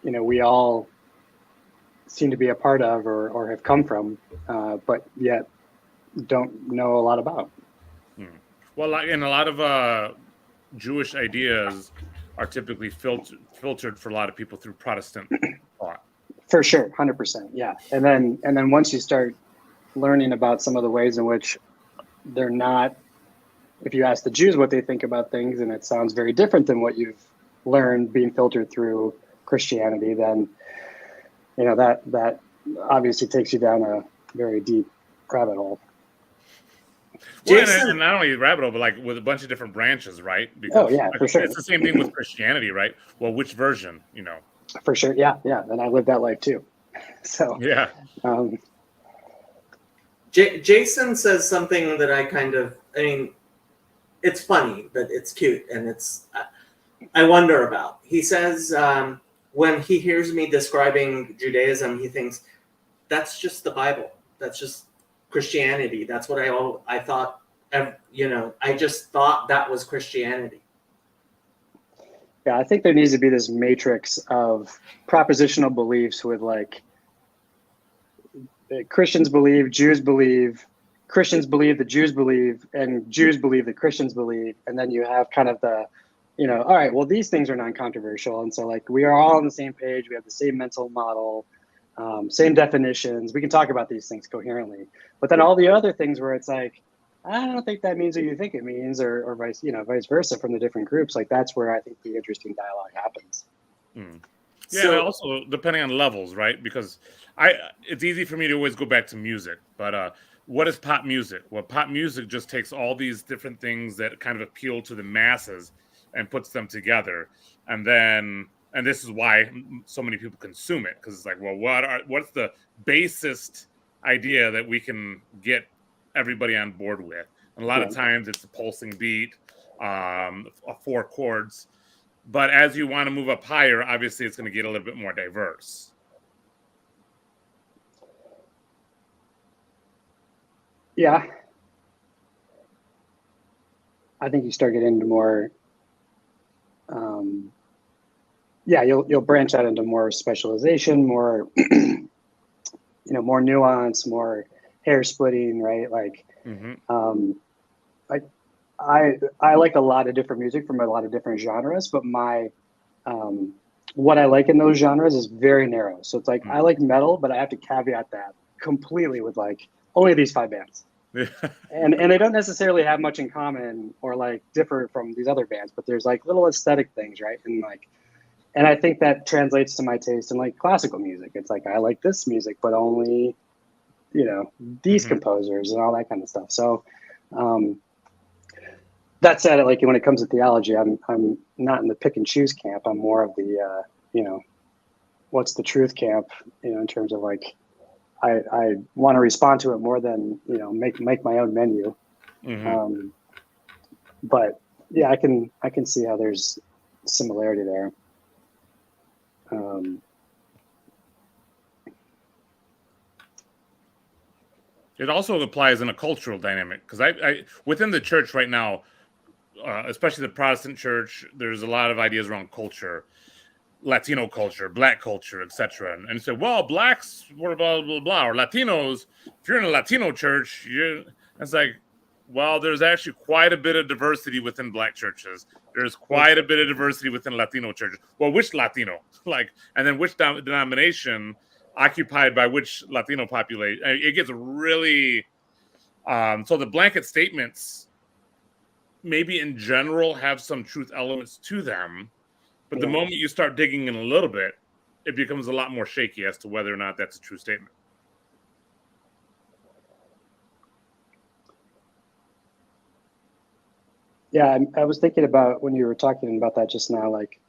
you know, we all seem to be a part of or have come from, but yet don't know a lot about. Well, and a lot of Jewish ideas are typically filtered for a lot of people through Protestant thought. For sure, 100%, yeah. And then once you start learning about some of the ways in which they're not, if you ask the Jews what they think about things, and it sounds very different than what you've learned being filtered through Christianity, then you know that obviously takes you down a very deep rabbit hole. Well, and not only rabbit hole, but like with a bunch of different branches, right? Because, for sure. It's the same thing with Christianity, right? Well, which version, you know? For sure, yeah. And I lived that life too. So yeah. Jason says something that I mean, it's funny, but it's cute, and I wonder about. He says when he hears me describing Judaism, he thinks that's just the Bible. That's just Christianity. That's what I thought. You know, I just thought that was Christianity. Yeah, I think there needs to be this matrix of propositional beliefs with like Christians believe, Jews believe, Christians believe that Jews believe, and Jews believe that Christians believe. And then you have kind of the, you know, all right, well, these things are non-controversial. And so like we are all on the same page. We have the same mental model, same definitions. We can talk about these things coherently. But then all the other things where it's like, I don't think that means what you think it means, or vice versa from the different groups. Like that's where I think the interesting dialogue happens. Yeah, so, also depending on levels, right? Because it's easy for me to always go back to music, but what is pop music? Well, pop music just takes all these different things that kind of appeal to the masses and puts them together, and this is why so many people consume it, because it's like, well, what's the basest idea that we can get everybody on board with? And a lot of times it's a pulsing beat, 4 chords. But as you want to move up higher, obviously it's going to get a little bit more diverse. Yeah. I think you start getting into more, you'll branch out into more specialization, more, more nuance, more hair splitting, right? Like, I like a lot of different music from a lot of different genres, but my what I like in those genres is very narrow. So it's like I like metal, but I have to caveat that completely with like only these 5 bands. and they don't necessarily have much in common or like differ from these other bands, but there's like little aesthetic things, right? And I think that translates to my taste in like classical music. It's like I like this music, but only these composers and all that kind of stuff. So that said, like when it comes to theology, I'm not in the pick and choose camp. I'm more of the what's the truth camp, in terms of like I want to respond to it more than make my own menu. Mm-hmm. But yeah, I can see how there's similarity there. It also applies in a cultural dynamic because I within the church right now, especially the Protestant church, there's a lot of ideas around culture, Latino culture, Black culture, etc. And say, well, Blacks were blah blah blah, or Latinos. If you're in a Latino church, it's like, well, there's actually quite a bit of diversity within Black churches. There's quite a bit of diversity within Latino churches. Well, which Latino? And then which denomination occupied by which Latino population? It gets really. So the blanket statements, maybe in general, have some truth elements to them, but the moment you start digging in a little bit, it becomes a lot more shaky as to whether or not that's a true statement. Yeah, I was thinking about when you were talking about that just now, like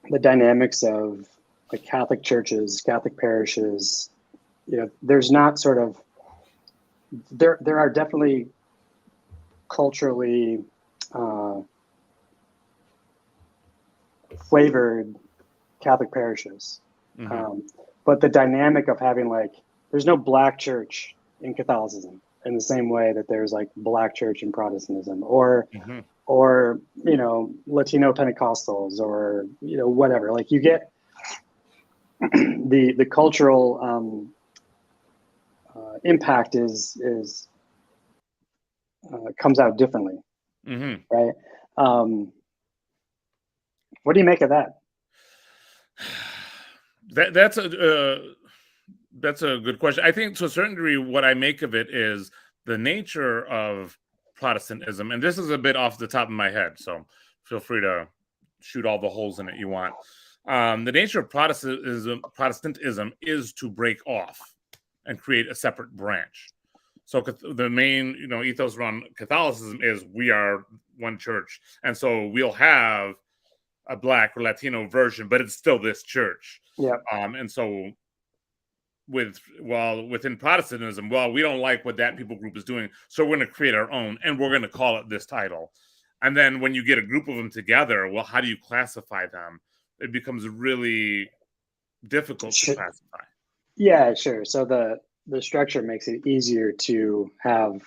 the dynamics of like Catholic churches, Catholic parishes. There's not sort of there are definitely culturally flavored Catholic parishes, but the dynamic of having there's no Black church in Catholicism in the same way that there's Black church in Protestantism, or Latino Pentecostals, or whatever. You get the cultural impact is comes out differently, right? What do you make of that? That's a good question. I think to a certain degree, what I make of it is the nature of Protestantism, and this is a bit off the top of my head, so feel free to shoot all the holes in it you want. The nature of Protestantism is to break off and create a separate branch. So the main, ethos around Catholicism is we are one church, and so we'll have a Black or Latino version, but it's still this church. Yeah. And so within Protestantism, we don't like what that people group is doing, so we're going to create our own, and we're going to call it this title. And then when you get a group of them together, well, how do you classify them? It becomes really difficult to classify. Yeah, sure. So the structure makes it easier to have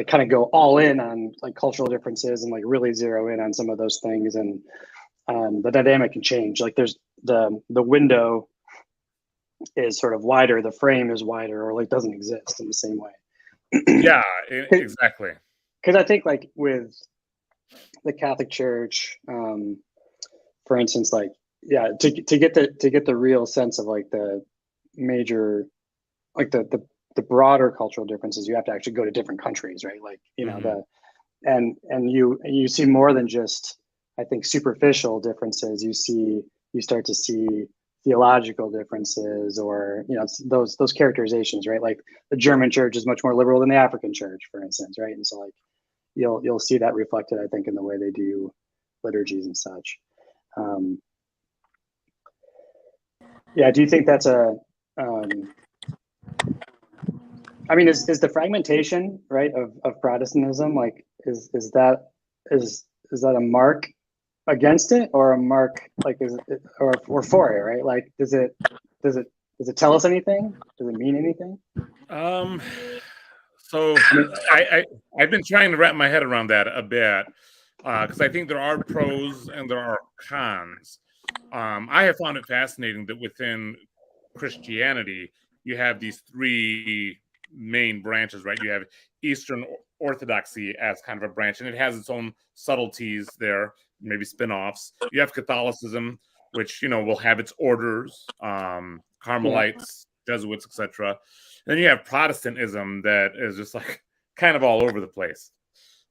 kind of go all in on cultural differences and really zero in on some of those things, and the dynamic can change. There's the window is sort of wider, the frame is wider, or doesn't exist in the same way. Yeah, exactly. Because I think with the Catholic Church, for instance, to get the real sense of the major, the broader cultural differences, you have to actually go to different countries, right? And you see more than just, I think, superficial differences. You start to see theological differences, or those characterizations, right? The German church is much more liberal than the African church, for instance, right? And so you'll see that reflected, I think, in the way they do liturgies and such. Do you think that's is the fragmentation, right, of Protestantism, is that a mark against it, or a mark or for it, right? Does it tell us anything? Does it mean anything? So I've been trying to wrap my head around that a bit, because I think there are pros and there are cons. I have found it fascinating that within Christianity you have these three main branches, right? You have Eastern Orthodoxy as kind of a branch, and it has its own subtleties there, maybe spin-offs. You have Catholicism, which will have its orders, Carmelites, Jesuits, etc. Then you have Protestantism that is just kind of all over the place.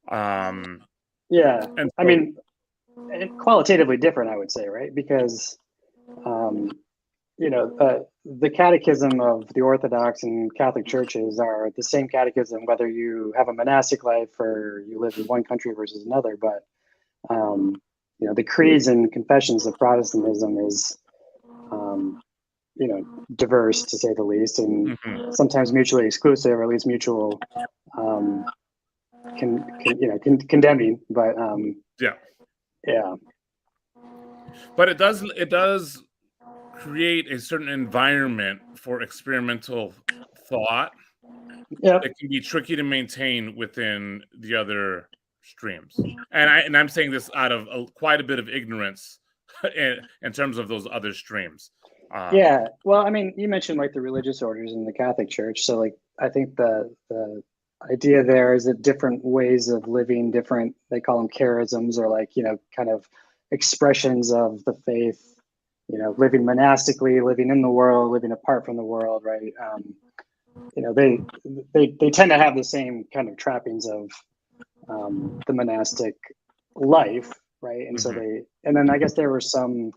And so, qualitatively different, I would say, right? Because the catechism of the Orthodox and Catholic churches are the same catechism, whether you have a monastic life or you live in one country versus another. But the creeds and confessions of Protestantism is diverse to say the least, and Mm-hmm. sometimes mutually exclusive, or at least mutual condemning. But yeah. But it does create a certain environment for experimental thought Yeah. that can be tricky to maintain within the other streams. And I'm saying this out of quite a bit of ignorance in terms of those other streams. Yeah. Well, I mean, you mentioned like the religious orders in the Catholic Church. So like, I think the idea there is that different ways of living, different, they call them charisms, or like, kind of expressions of the faith, living monastically, living in the world, living apart from the world, right? They tend to have the same kind of trappings of the monastic life, right? And so and then I guess there were some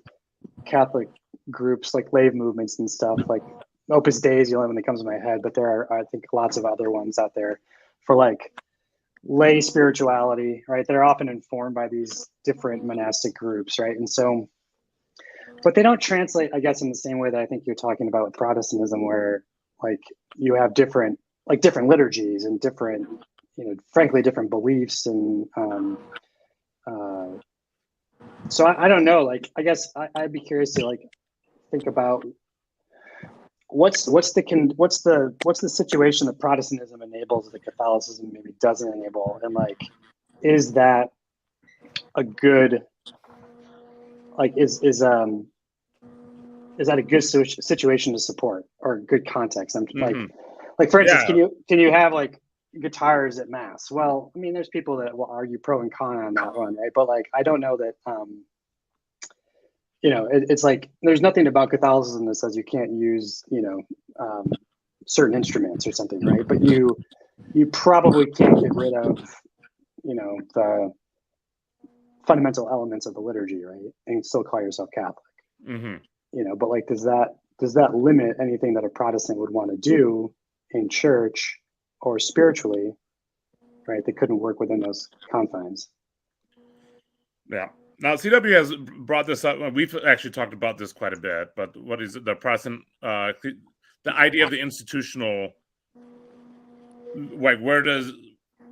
Catholic groups like lay movements and stuff, like Opus Dei is the only one that comes to my head, but there are, I think, lots of other ones out there for like lay spirituality, right? They're often informed by these different monastic groups, right? And so, but they don't translate, I guess, in the same way that I think you're talking about with Protestantism, where like you have different liturgies and different, frankly, different beliefs. And so I don't know, like, I guess I'd be curious to like think about what's the situation that Protestantism enables that Catholicism maybe doesn't enable, and like, is that a good, like, is that a good situation to support, or a good context? I'm like for instance, can you have like guitars at mass? Well, I mean, there's people that will argue pro and con on that one, right? But like, I don't know that it's like there's nothing about Catholicism that says you can't use certain instruments or something, right? But you probably can't get rid of the fundamental elements of the liturgy, right? And still call yourself Catholic. But like, does that limit anything that a Protestant would want to do in church or spiritually, right? They couldn't work within those confines. Yeah. Now, CW has brought this up. We've actually talked about this quite a bit, but what is it? The Protestant, the idea of the institutional, like where does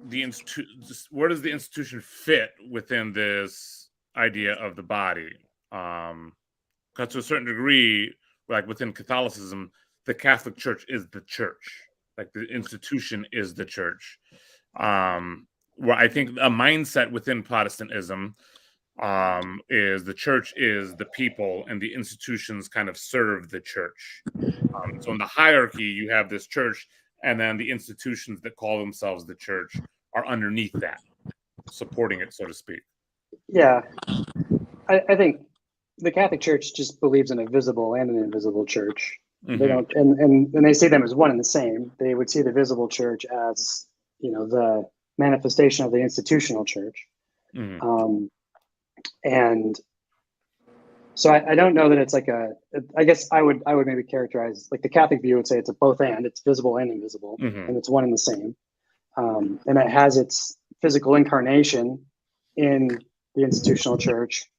the institution fit within this idea of the body? Because to a certain degree, like within Catholicism, the Catholic Church is the church. Like the institution is the church. Where I think a mindset within Protestantism is the church is the people and the institutions kind of serve the church. So in the hierarchy, you have this church, and then the institutions that call themselves the church are underneath that, supporting it, so to speak. Yeah, I think the Catholic Church just believes in a visible and an invisible church. They don't, and they see them as one and the same. They would see the visible church as the manifestation of the institutional church. And so I don't know that it's like I guess I would maybe characterize, like the Catholic view would say it's a both and, it's visible and invisible, and it's one and the same. And it has its physical incarnation in the institutional church.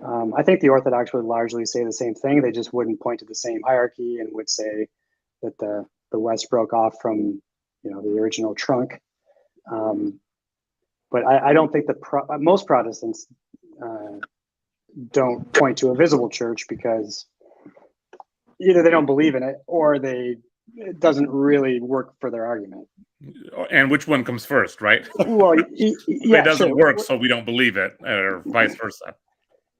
I think the Orthodox would largely say the same thing. They just wouldn't point to the same hierarchy and would say that the West broke off from the original trunk. But I don't think most Protestants don't point to a visible church because either they don't believe in it or it doesn't really work for their argument. And which one comes first, right? Well, it doesn't work, so we don't believe it, or vice versa.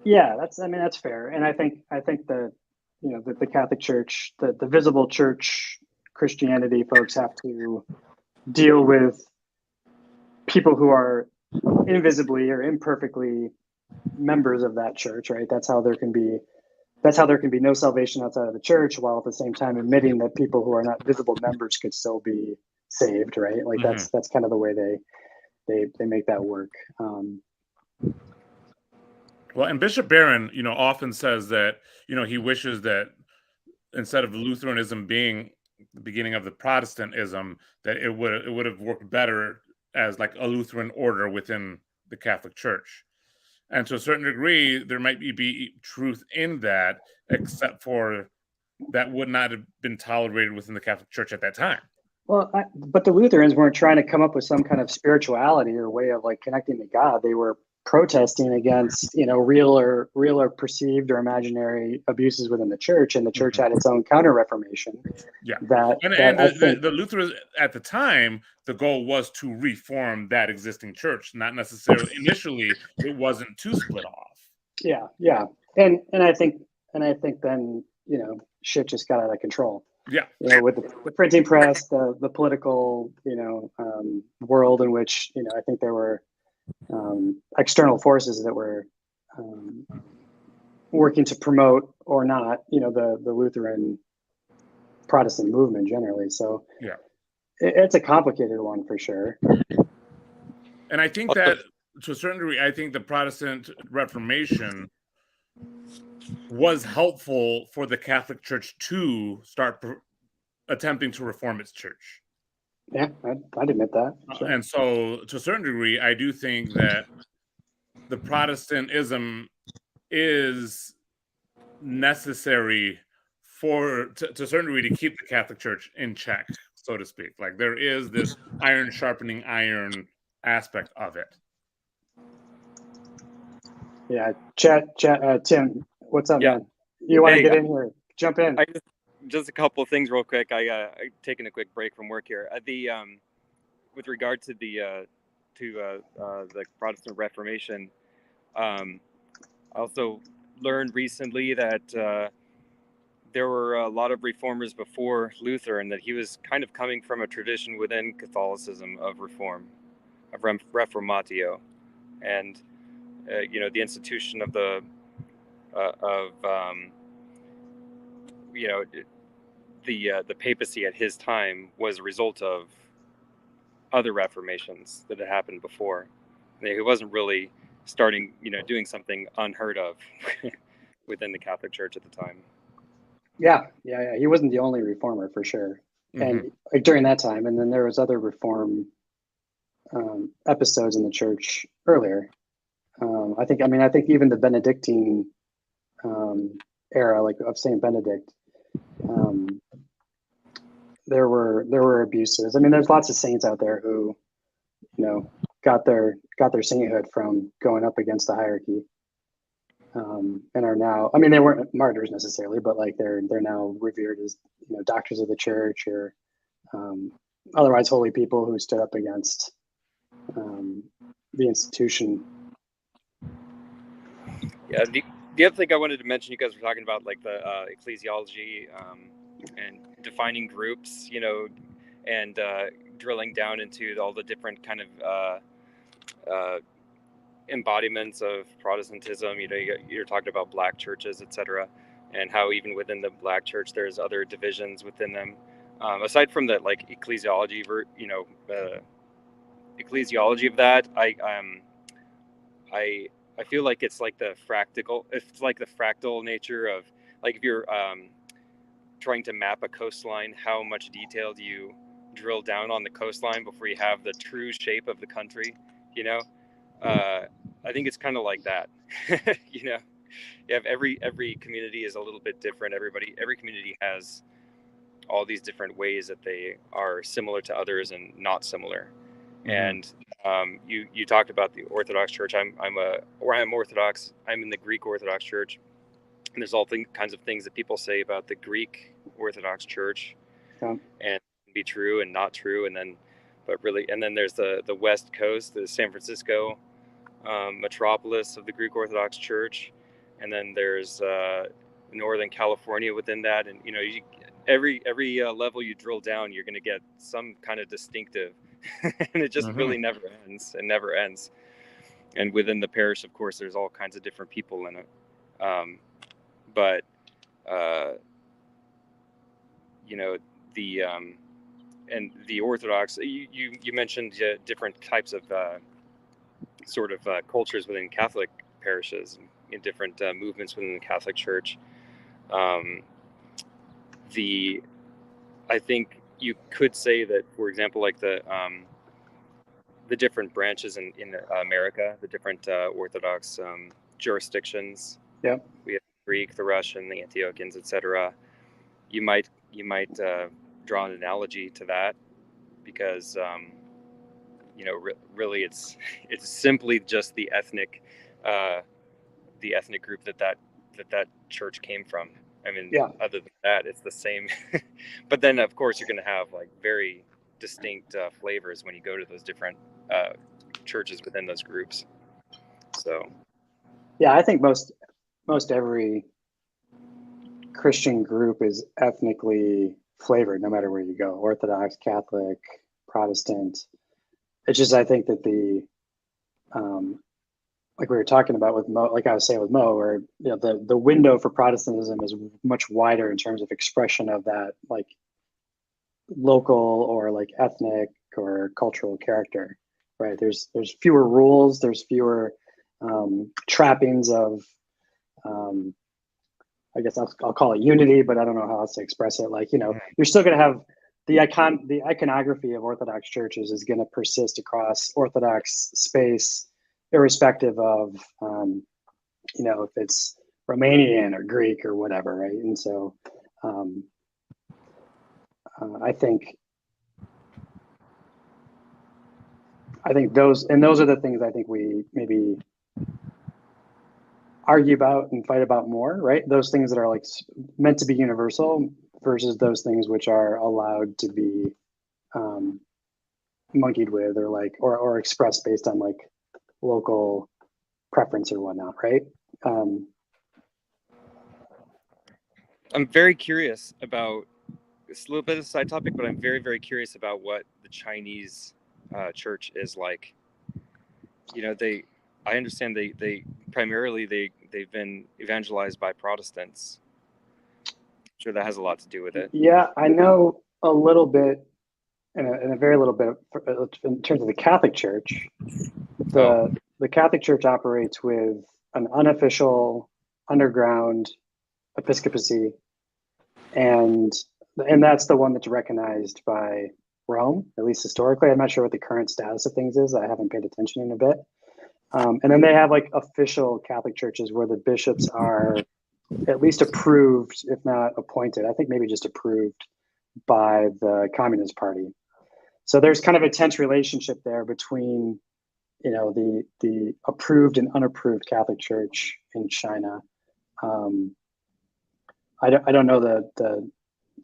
Yeah, that's fair. And I think the Catholic Church, the visible church Christianity folks have to deal with people who are invisibly or imperfectly members of that church, right? That's how there can be no salvation outside of the church, while at the same time admitting that people who are not visible members could still be saved, right? Like that's kind of the way they make that work. Well, and Bishop Barron, often says that, he wishes that instead of Lutheranism being the beginning of the Protestantism, that it would have worked better as like a Lutheran order within the Catholic Church. And to a certain degree, there might be truth in that, except for that would not have been tolerated within the Catholic Church at that time. Well, but the Lutherans weren't trying to come up with some kind of spirituality or way of like connecting to God. They were protesting against, real or perceived or imaginary abuses within the church, and the church had its own Counter-Reformation. Yeah, And the Lutherans at the time, the goal was to reform that existing church, not necessarily initially. It wasn't to split off. Yeah, and I think then shit just got out of control. Yeah, with the printing press, the political world in which I think there were external forces that were working to promote or not the Lutheran Protestant movement generally. So yeah, it's a complicated one for sure. And I think that to a certain degree, I think the Protestant Reformation was helpful for the Catholic Church to start attempting to reform its church. Yeah, I'd admit that. Sure. And so, to a certain degree, I do think that the Protestantism is necessary to a certain degree to keep the Catholic Church in check, so to speak. Like there is this iron sharpening iron aspect of it. Yeah, Tim, what's up, man? You want to get in here? Jump in. Just a couple of things real quick. I'm taking a quick break from work here. With regard to the Protestant Reformation, I also learned recently that there were a lot of reformers before Luther, and that he was kind of coming from a tradition within Catholicism of reform, of reformatio, and the institution of the papacy at his time was a result of other reformations that had happened before. He wasn't really starting, doing something unheard of within the Catholic Church at the time. Yeah. He wasn't the only reformer for sure. Mm-hmm. And like during that time, and then there was other reform episodes in the church earlier. I think even the Benedictine era, like of Saint Benedict, there were abuses. I mean, there's lots of saints out there who, got their sainthood from going up against the hierarchy, and are now. I mean, they weren't martyrs necessarily, but like they're now revered as doctors of the church or otherwise holy people who stood up against the institution. Yeah. The other thing I wanted to mention, you guys were talking about like the ecclesiology and defining groups, and drilling down into all the different kind of embodiments of Protestantism. You're talking about Black churches, etc., and how even within the Black church there's other divisions within them. Aside from the like ecclesiology, ecclesiology of that, I feel like it's like the fractal nature of like if you're trying to map a coastline, how much detail do you drill down on the coastline before you have the true shape of the country? I think it's kind of like that. You have every community is a little bit different. Every community has all these different ways that they are similar to others and not similar. Mm-hmm. And you talked about the Orthodox Church. I'm Orthodox. I'm in the Greek Orthodox Church, and there's all kinds of things that people say about the Greek Orthodox Church, and be true and not true, and then there's the West Coast, the San Francisco metropolis of the Greek Orthodox Church, and then there's Northern California within that, and every level you drill down, you're going to get some kind of distinctive. And it just really never ends. It never ends. And within the parish, of course, there's all kinds of different people in it. But the Orthodox, you mentioned different types of cultures within Catholic parishes and different movements within the Catholic Church. I think you could say that, for example, like the different branches in America, the different Orthodox jurisdictions. Yeah. We have Greek, the Russian, the Antiochians, etc. you might draw an analogy to that, because really it's simply just the ethnic group that church came from. I mean, Yeah. other than that, it's the same. But then, of course, you're going to have like very distinct flavors when you go to those different churches within those groups. So, yeah, I think most every Christian group is ethnically flavored, no matter where you go. Orthodox, Catholic, Protestant. It's just, I think that the like we were talking about with Mo, like I was saying with Mo, where the window for Protestantism is much wider in terms of expression of that like local or like ethnic or cultural character, right? There's fewer rules, there's fewer trappings of I guess I'll call it unity, but I don't know how else to express it. Like, you're still going to have the iconography of Orthodox churches is going to persist across Orthodox space, irrespective of, if it's Romanian or Greek or whatever, right? And so I think those are the things I think we maybe argue about and fight about more, right? Those things that are like meant to be universal versus those things which are allowed to be monkeyed with or expressed based on like local preference or whatnot, right? I'm very curious about, it's a little bit of a side topic, but I'm very, very curious about what the Chinese church is like. I understand they primarily they've been evangelized by Protestants. I'm sure that has a lot to do with it. Yeah, I know a little bit, and a very little bit in terms of the Catholic Church. The Catholic Church operates with an unofficial underground episcopacy, and that's the one that's recognized by Rome, at least historically. I'm not sure what the current status of things is. I haven't paid attention in a bit. And then they have like official Catholic churches where the bishops are at least approved, if not appointed. I think maybe just approved by the Communist Party. So there's kind of a tense relationship there between, the approved and unapproved Catholic Church in China. I don't know the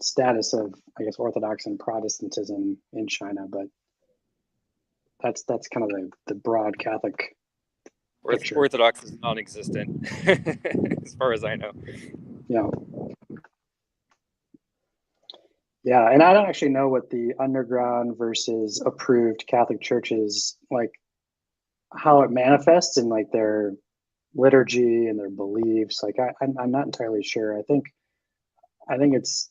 status of, I guess, Orthodox and Protestantism in China, but that's kind of the broad Catholic picture. Orthodox is non-existent as far as I know. Yeah, and I don't actually know what the underground versus approved Catholic churches, like how it manifests in like their liturgy and their beliefs. Like I'm not entirely sure. I think it's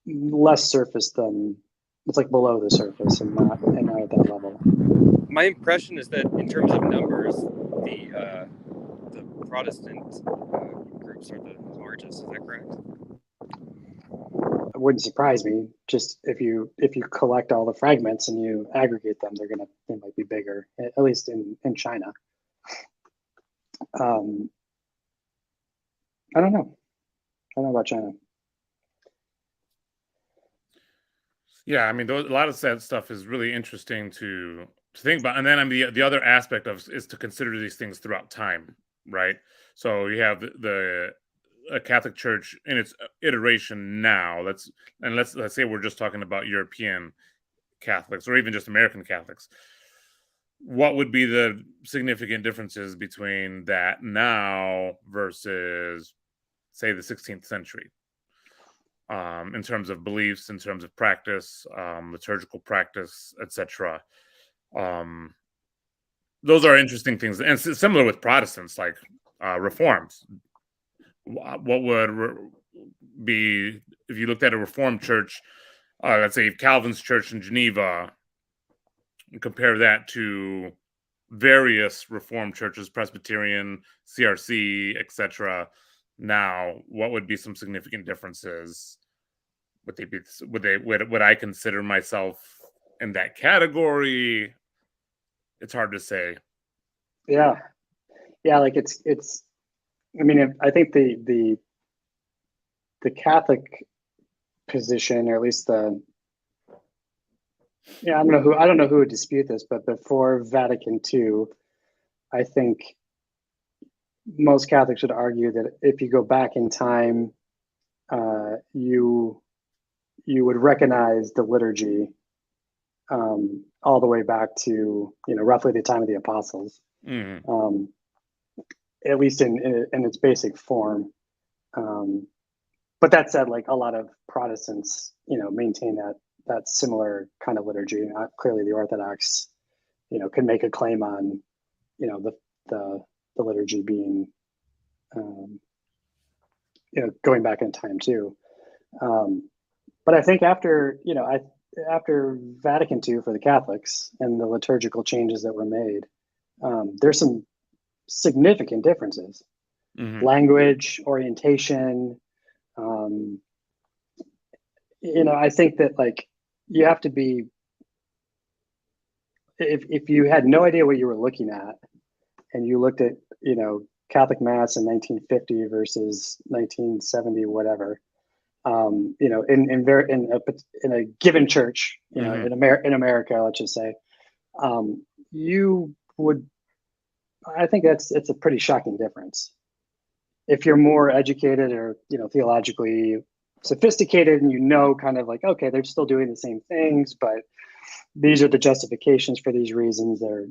less surface than, it's like below the surface and not at that level. My impression is that in terms of numbers, the Protestant groups are the largest. Is that correct? It wouldn't surprise me. Just if you collect all the fragments and you aggregate them, they might be bigger, at least in China. I don't know. I don't know about China. Yeah, I mean, a lot of that stuff is really interesting to think about. And then the other aspect of is to consider these things throughout time, right? So you have a Catholic Church in its iteration now. Let's say we're just talking about European Catholics or even just American Catholics. What would be the significant differences between that now versus, say, the 16th century? In terms of beliefs, in terms of practice, liturgical practice, etc. Those are interesting things, and similar with Protestants, like reforms. What would be if you looked at a Reformed church, let's say Calvin's church in Geneva, and compare that to various Reformed churches, Presbyterian, CRC, etc. Now, what would be some significant differences? Would I consider myself in that category? It's hard to say. Yeah, like it's. I mean, I think the Catholic position, or at least I don't know who would dispute this, but before Vatican II, I think most Catholics would argue that if you go back in time, you would recognize the liturgy all the way back to roughly the time of the apostles, at least in its basic form. But that said, like a lot of Protestants, maintain that similar kind of liturgy. Clearly, the Orthodox, can make a claim on, the liturgy being, going back in time too. But I think after Vatican II for the Catholics and the liturgical changes that were made, there's some significant differences. Language, orientation. I think that like you have to be, if you had no idea what you were looking at and you looked at, Catholic Mass in 1950 versus 1970, whatever, in a given church, in America, let's just say, you would, I think it's a pretty shocking difference. If you're more educated or, theologically sophisticated and kind of like, okay, they're still doing the same things, but these are the justifications for these reasons. They're,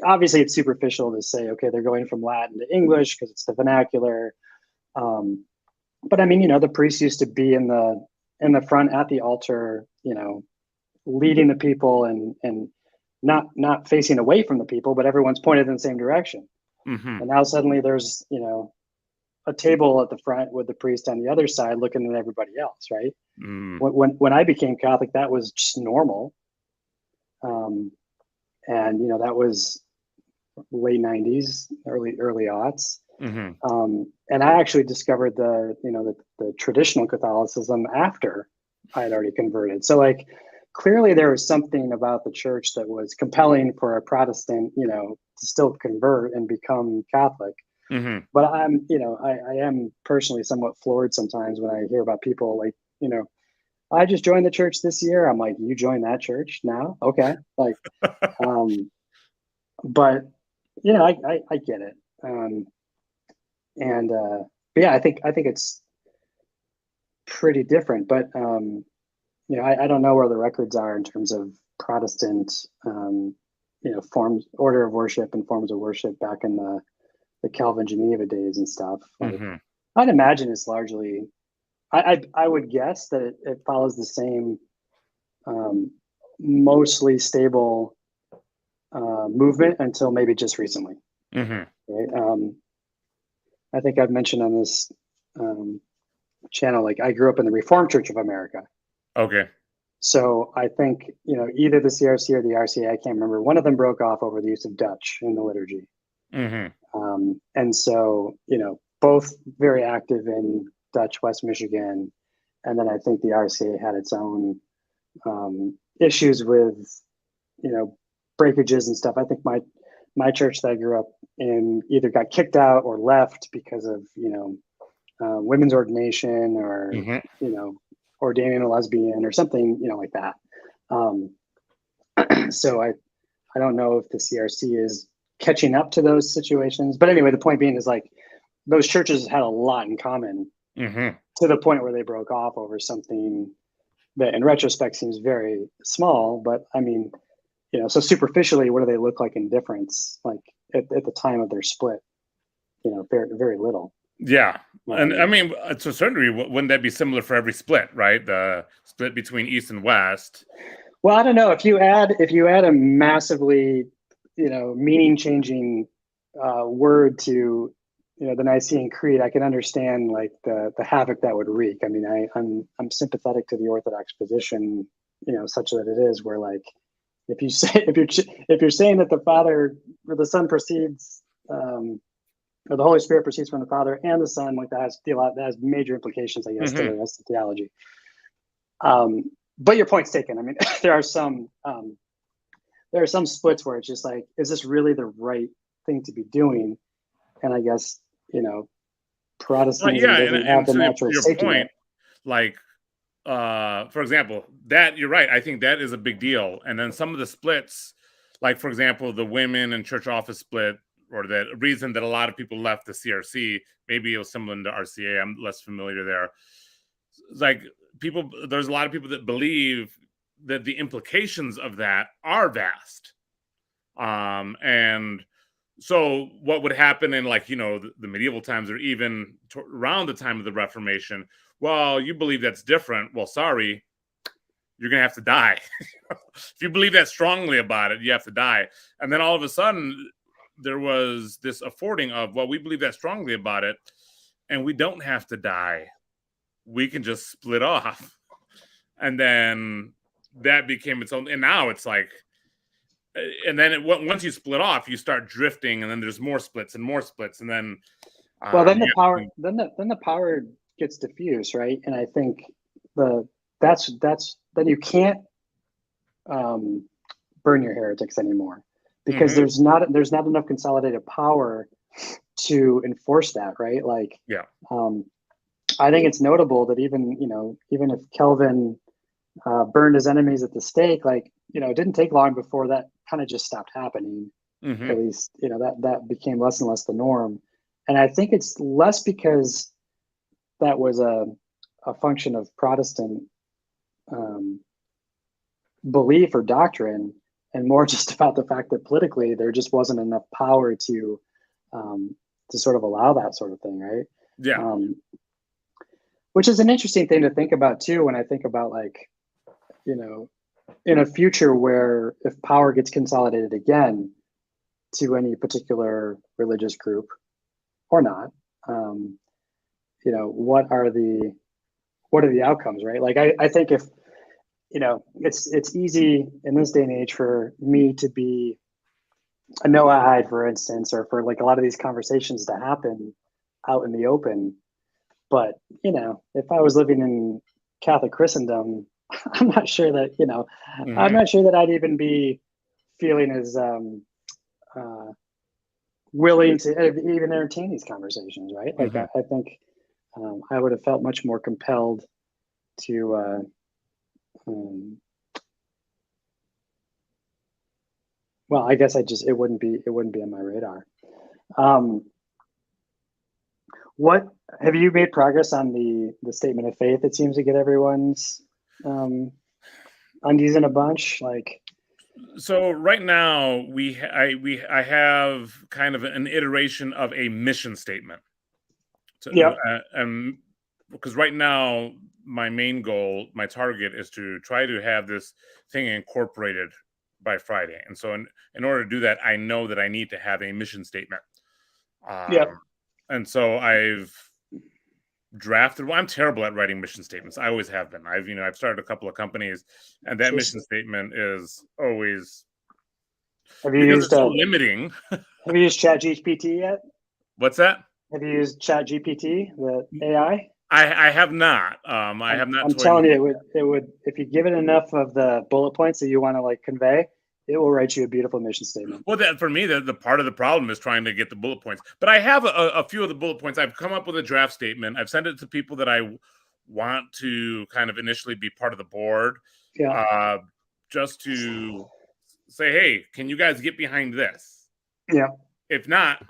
obviously it's superficial to say, okay, they're going from Latin to English because it's the vernacular. But I mean, the priests used to be in the front at the altar, leading the people and not facing away from the people, but everyone's pointed in the same direction. And now suddenly there's, a table at the front with the priest on the other side looking at everybody else, right? When I became Catholic, that was just normal. And, that was late 90s, early aughts. And I actually discovered the traditional Catholicism after I had already converted. So like, clearly there was something about the church that was compelling for a Protestant, to still convert and become Catholic. But I am personally somewhat floored sometimes when I hear about people like, I just joined the church this year. I'm like, you joined that church now? Okay. Like, but I get it. But yeah, I think it's pretty different, but, I don't know where the records are in terms of Protestant, forms, order of worship and forms of worship back in the Calvin Geneva days and stuff. Like, I'd imagine it's largely, I would guess that it follows the same, mostly stable movement until maybe just recently. Right? I think I've mentioned on this channel, like I grew up in the Reformed Church of America. Okay. So I think, either the CRC or the RCA, I can't remember, one of them broke off over the use of Dutch in the liturgy. And so, both very active in Dutch West Michigan. And then I think the RCA had its own issues with, breakages and stuff. I think my church that I grew up in either got kicked out or left because of, women's ordination or, ordaining a lesbian or something, like that. So I don't know if the CRC is catching up to those situations, but anyway, the point being is like those churches had a lot in common to the point where they broke off over something that in retrospect seems very small, but I mean, so superficially, what do they look like in difference? Like at the time of their split, very, very little. Yeah. And I mean, to a certain degree, wouldn't that be similar for every split, right? The split between East and West. Well, I don't know. If you add a massively, meaning changing word to, the Nicene Creed, I can understand like the havoc that would wreak. I mean, I'm sympathetic to the Orthodox position, such that it is where like, if you're saying that the Father or the Son proceeds, or the Holy Spirit proceeds from the Father and the Son, like that has major implications, I guess, to the rest of theology. But your point's taken. I mean, there are some splits where it's just like, is this really the right thing to be doing? And I guess, Protestantism doesn't have the natural your safety point, net. like, for example, that you're right. I think that is a big deal. And then some of the splits, like, for example, the women and church office split, or the reason that a lot of people left the CRC, maybe it was similar to RCA. I'm less familiar there. Like, there's a lot of people that believe that the implications of that are vast. And so what would happen in, like, the medieval times, or even around the time of the Reformation? Well, you believe that's different. Well, sorry, you're going to have to die. If you believe that strongly about it, you have to die. And then all of a sudden, there was this affording of, well, we believe that strongly about it, and we don't have to die. We can just split off. And then that became its own. And now it's like, and then once you split off, you start drifting, and then there's more splits and more splits. And then, well, then the power gets diffused, right? And I think that's then you can't burn your heretics anymore, because there's not enough consolidated power to enforce that, right? Like, I think it's notable that even if Calvin burned his enemies at the stake, like, it didn't take long before that kind of just stopped happening. At least, that became less and less the norm. And I think it's less because that was a function of Protestant belief or doctrine, and more just about the fact that politically there just wasn't enough power to sort of allow that sort of thing, right? Yeah. Which is an interesting thing to think about too, when I think about, like, in a future where if power gets consolidated again to any particular religious group or not, what are the outcomes, right? Like, I think if, it's easy in this day and age for me to be a Noahide, for instance, or for, like, a lot of these conversations to happen out in the open. But, if I was living in Catholic Christendom, I'm not sure that, I'm not sure that I'd even be feeling as willing to even entertain these conversations, right? Like, I think I would have felt much more compelled to, well, I guess it wouldn't be on my radar. What have you made progress on the statement of faith? It seems to get everyone's undies in a bunch. Like, so right now I have kind of an iteration of a mission statement. So, because right now my main goal, my target, is to try to have this thing incorporated by Friday. And so in order to do that, I know that I need to have a mission statement. And so I've drafted. Well, I'm terrible at writing mission statements. I always have been. I've started a couple of companies, and that mission statement is always. Have you used limiting? Have you used ChatGPT yet? What's that? Have you used ChatGPT, the AI? I have not. I have not. I'm telling you, it would if you give it enough of the bullet points that you want to, like, convey, it will write you a beautiful mission statement. Well, for me, the part of the problem is trying to get the bullet points. But I have a few of the bullet points. I've come up with a draft statement. I've sent it to people that I want to kind of initially be part of the board. Just to say, hey, can you guys get behind this? If not,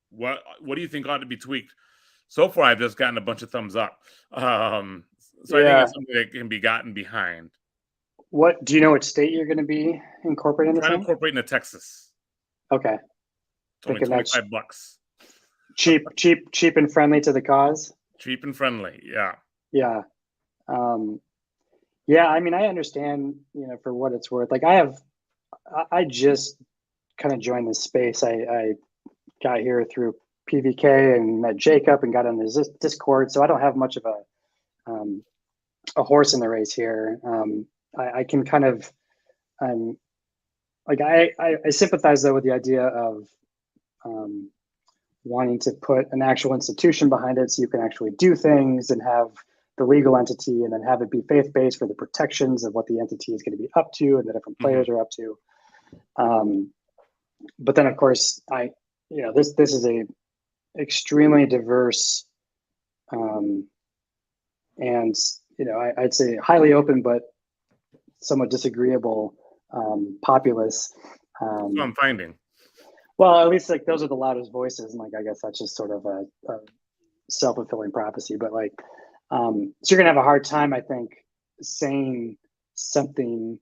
what do you think ought to be tweaked? So far, I've just gotten a bunch of thumbs up. So I think it's something that can be gotten behind. What do you know? What state you're going to be incorporating? I'm trying to incorporate into Texas. Okay. It's only $25. Cheap and friendly to the cause. Cheap and friendly, yeah. Yeah. I mean, I understand, for what it's worth. Like, I just kind of joined this space. I got here through PVK and met Jacob and got on this Discord, so I don't have much of a horse in the race here. I can kind of, I sympathize though with the idea of wanting to put an actual institution behind it, so you can actually do things and have the legal entity, and then have it be faith-based for the protections of what the entity is going to be up to and the different players are up to. But then, of course, this is a extremely diverse and I'd say highly open but somewhat disagreeable populace. That's what I'm finding. Well, at least like those are the loudest voices, and like I guess that's just sort of a self-fulfilling prophecy. But like, so you're gonna have a hard time, I think, saying something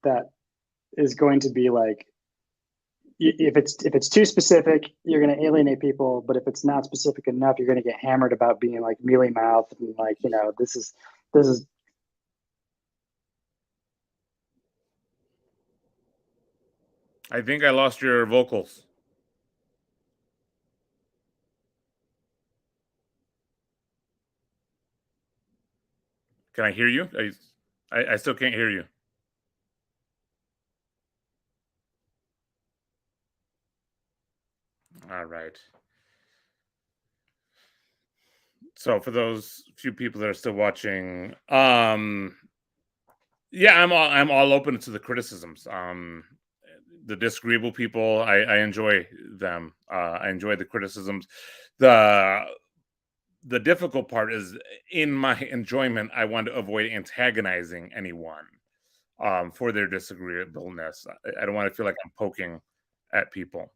that is going to be like, if it's too specific, you're going to alienate people. But if it's not specific enough, you're going to get hammered about being like mealy mouthed and like, this is. I think I lost your vocals. Can I hear you? I still can't hear you. All right. So for those few people that are still watching, yeah, I'm all open to the criticisms. The disagreeable people, I enjoy them. I enjoy the criticisms. The difficult part is, in my enjoyment, I want to avoid antagonizing anyone for their disagreeableness. I don't want to feel like I'm poking at people.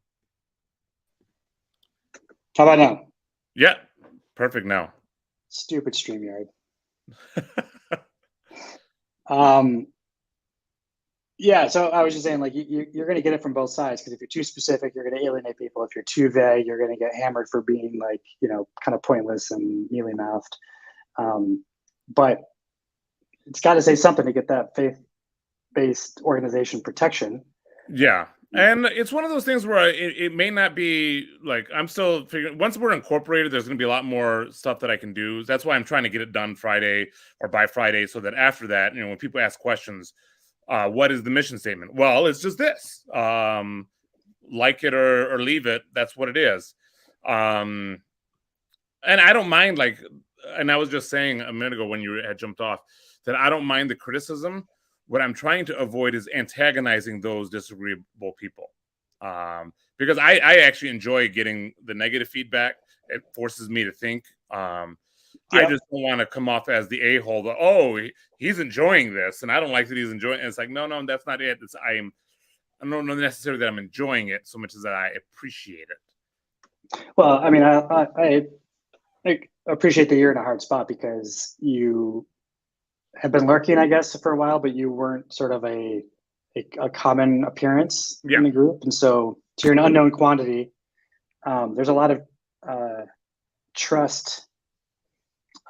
How about now? Yeah, perfect now. Stupid StreamYard. Yeah, so I was just saying, like, you're going to get it from both sides, because if you're too specific, you're going to alienate people. If you're too vague, you're going to get hammered for being like, kind of pointless and mealy-mouthed. But it's got to say something to get that faith-based organization protection. Yeah. And it's one of those things where it may not be like, I'm still figuring, once we're incorporated, there's going to be a lot more stuff that I can do. That's why I'm trying to get it done Friday or by Friday, so that after that, when people ask questions, what is the mission statement? Well, it's just this. Like it or leave it. That's what it is. And I don't mind, like, and I was just saying a minute ago when you had jumped off, that I don't mind the criticism. What I'm trying to avoid is antagonizing those disagreeable people. Because I actually enjoy getting the negative feedback. It forces me to think. I just don't want to come off as the a-hole that, oh, he's enjoying this, and I don't like that he's enjoying it. And it's like, no, that's not it. I don't know necessarily that I'm enjoying it so much as that I appreciate it. Well, I mean, I appreciate that you're in a hard spot, because you have been lurking, I guess, for a while, but you weren't sort of a common appearance in the group. And so you're an unknown quantity. There's a lot of trust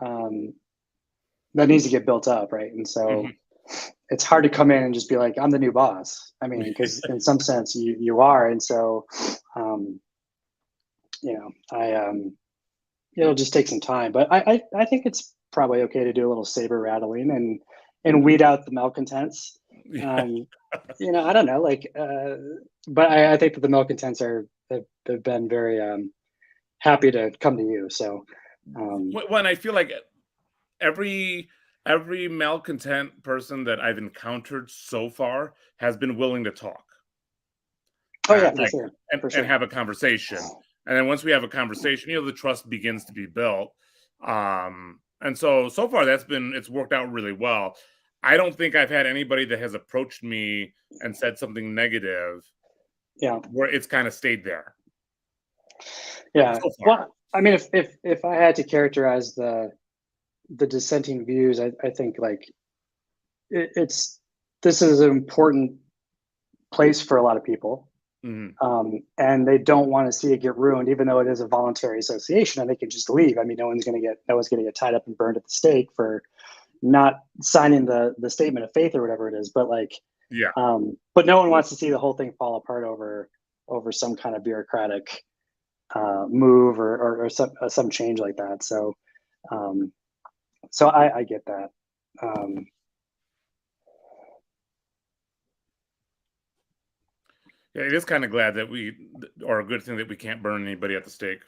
that needs to get built up, right? And so it's hard to come in and just be like, I'm the new boss. I mean, because in some sense you are. And so, it'll just take some time. But I think it's probably okay to do a little saber rattling and weed out the malcontents. I don't know, like, but I think that the malcontents have been very happy to come to you. So when I feel like every malcontent person that I've encountered so far has been willing to talk. Oh yeah, for sure. And have a conversation. And then once we have a conversation, the trust begins to be built. And so far it's worked out really well. I don't think I've had anybody that has approached me and said something negative. Yeah. Where it's kind of stayed there. Yeah. So well, I mean, if I had to characterize the dissenting views, I think like this is an important place for a lot of people. Mm-hmm. And they don't want to see it get ruined, even though it is a voluntary association and they can just leave. I mean, no one's going to get tied up and burned at the stake for not signing the statement of faith or whatever it is. But like, yeah. But no one wants to see the whole thing fall apart over some kind of bureaucratic move or some change like that. So, I get that. Yeah, it is kind of glad that or a good thing that we can't burn anybody at the stake.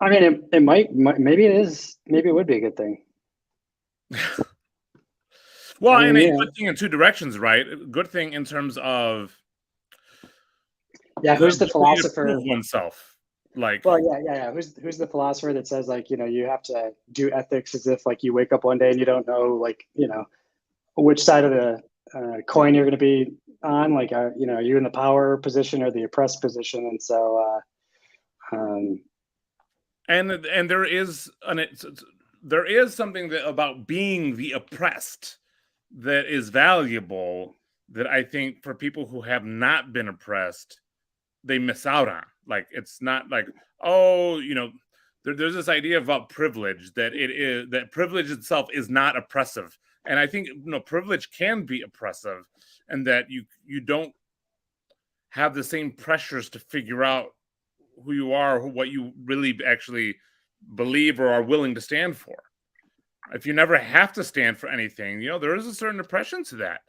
I mean, it might, maybe it is, maybe it would be a good thing. Well, and a good thing in two directions, right? A good thing in terms of who's the philosopher of oneself. Like, Well, yeah. Who's the philosopher that says like, you have to do ethics as if like you wake up one day and you don't know like, which side of the coin you're going to be on? Like, are you in the power position or the oppressed position? And so, and there is something about being the oppressed that is valuable, that I think for people who have not been oppressed, they miss out on. Like, it's not like, oh, there's this idea about privilege, that privilege itself is not oppressive. And I think, privilege can be oppressive, and that you don't have the same pressures to figure out who you are, what you really actually believe or are willing to stand for. If you never have to stand for anything, there is a certain oppression to that.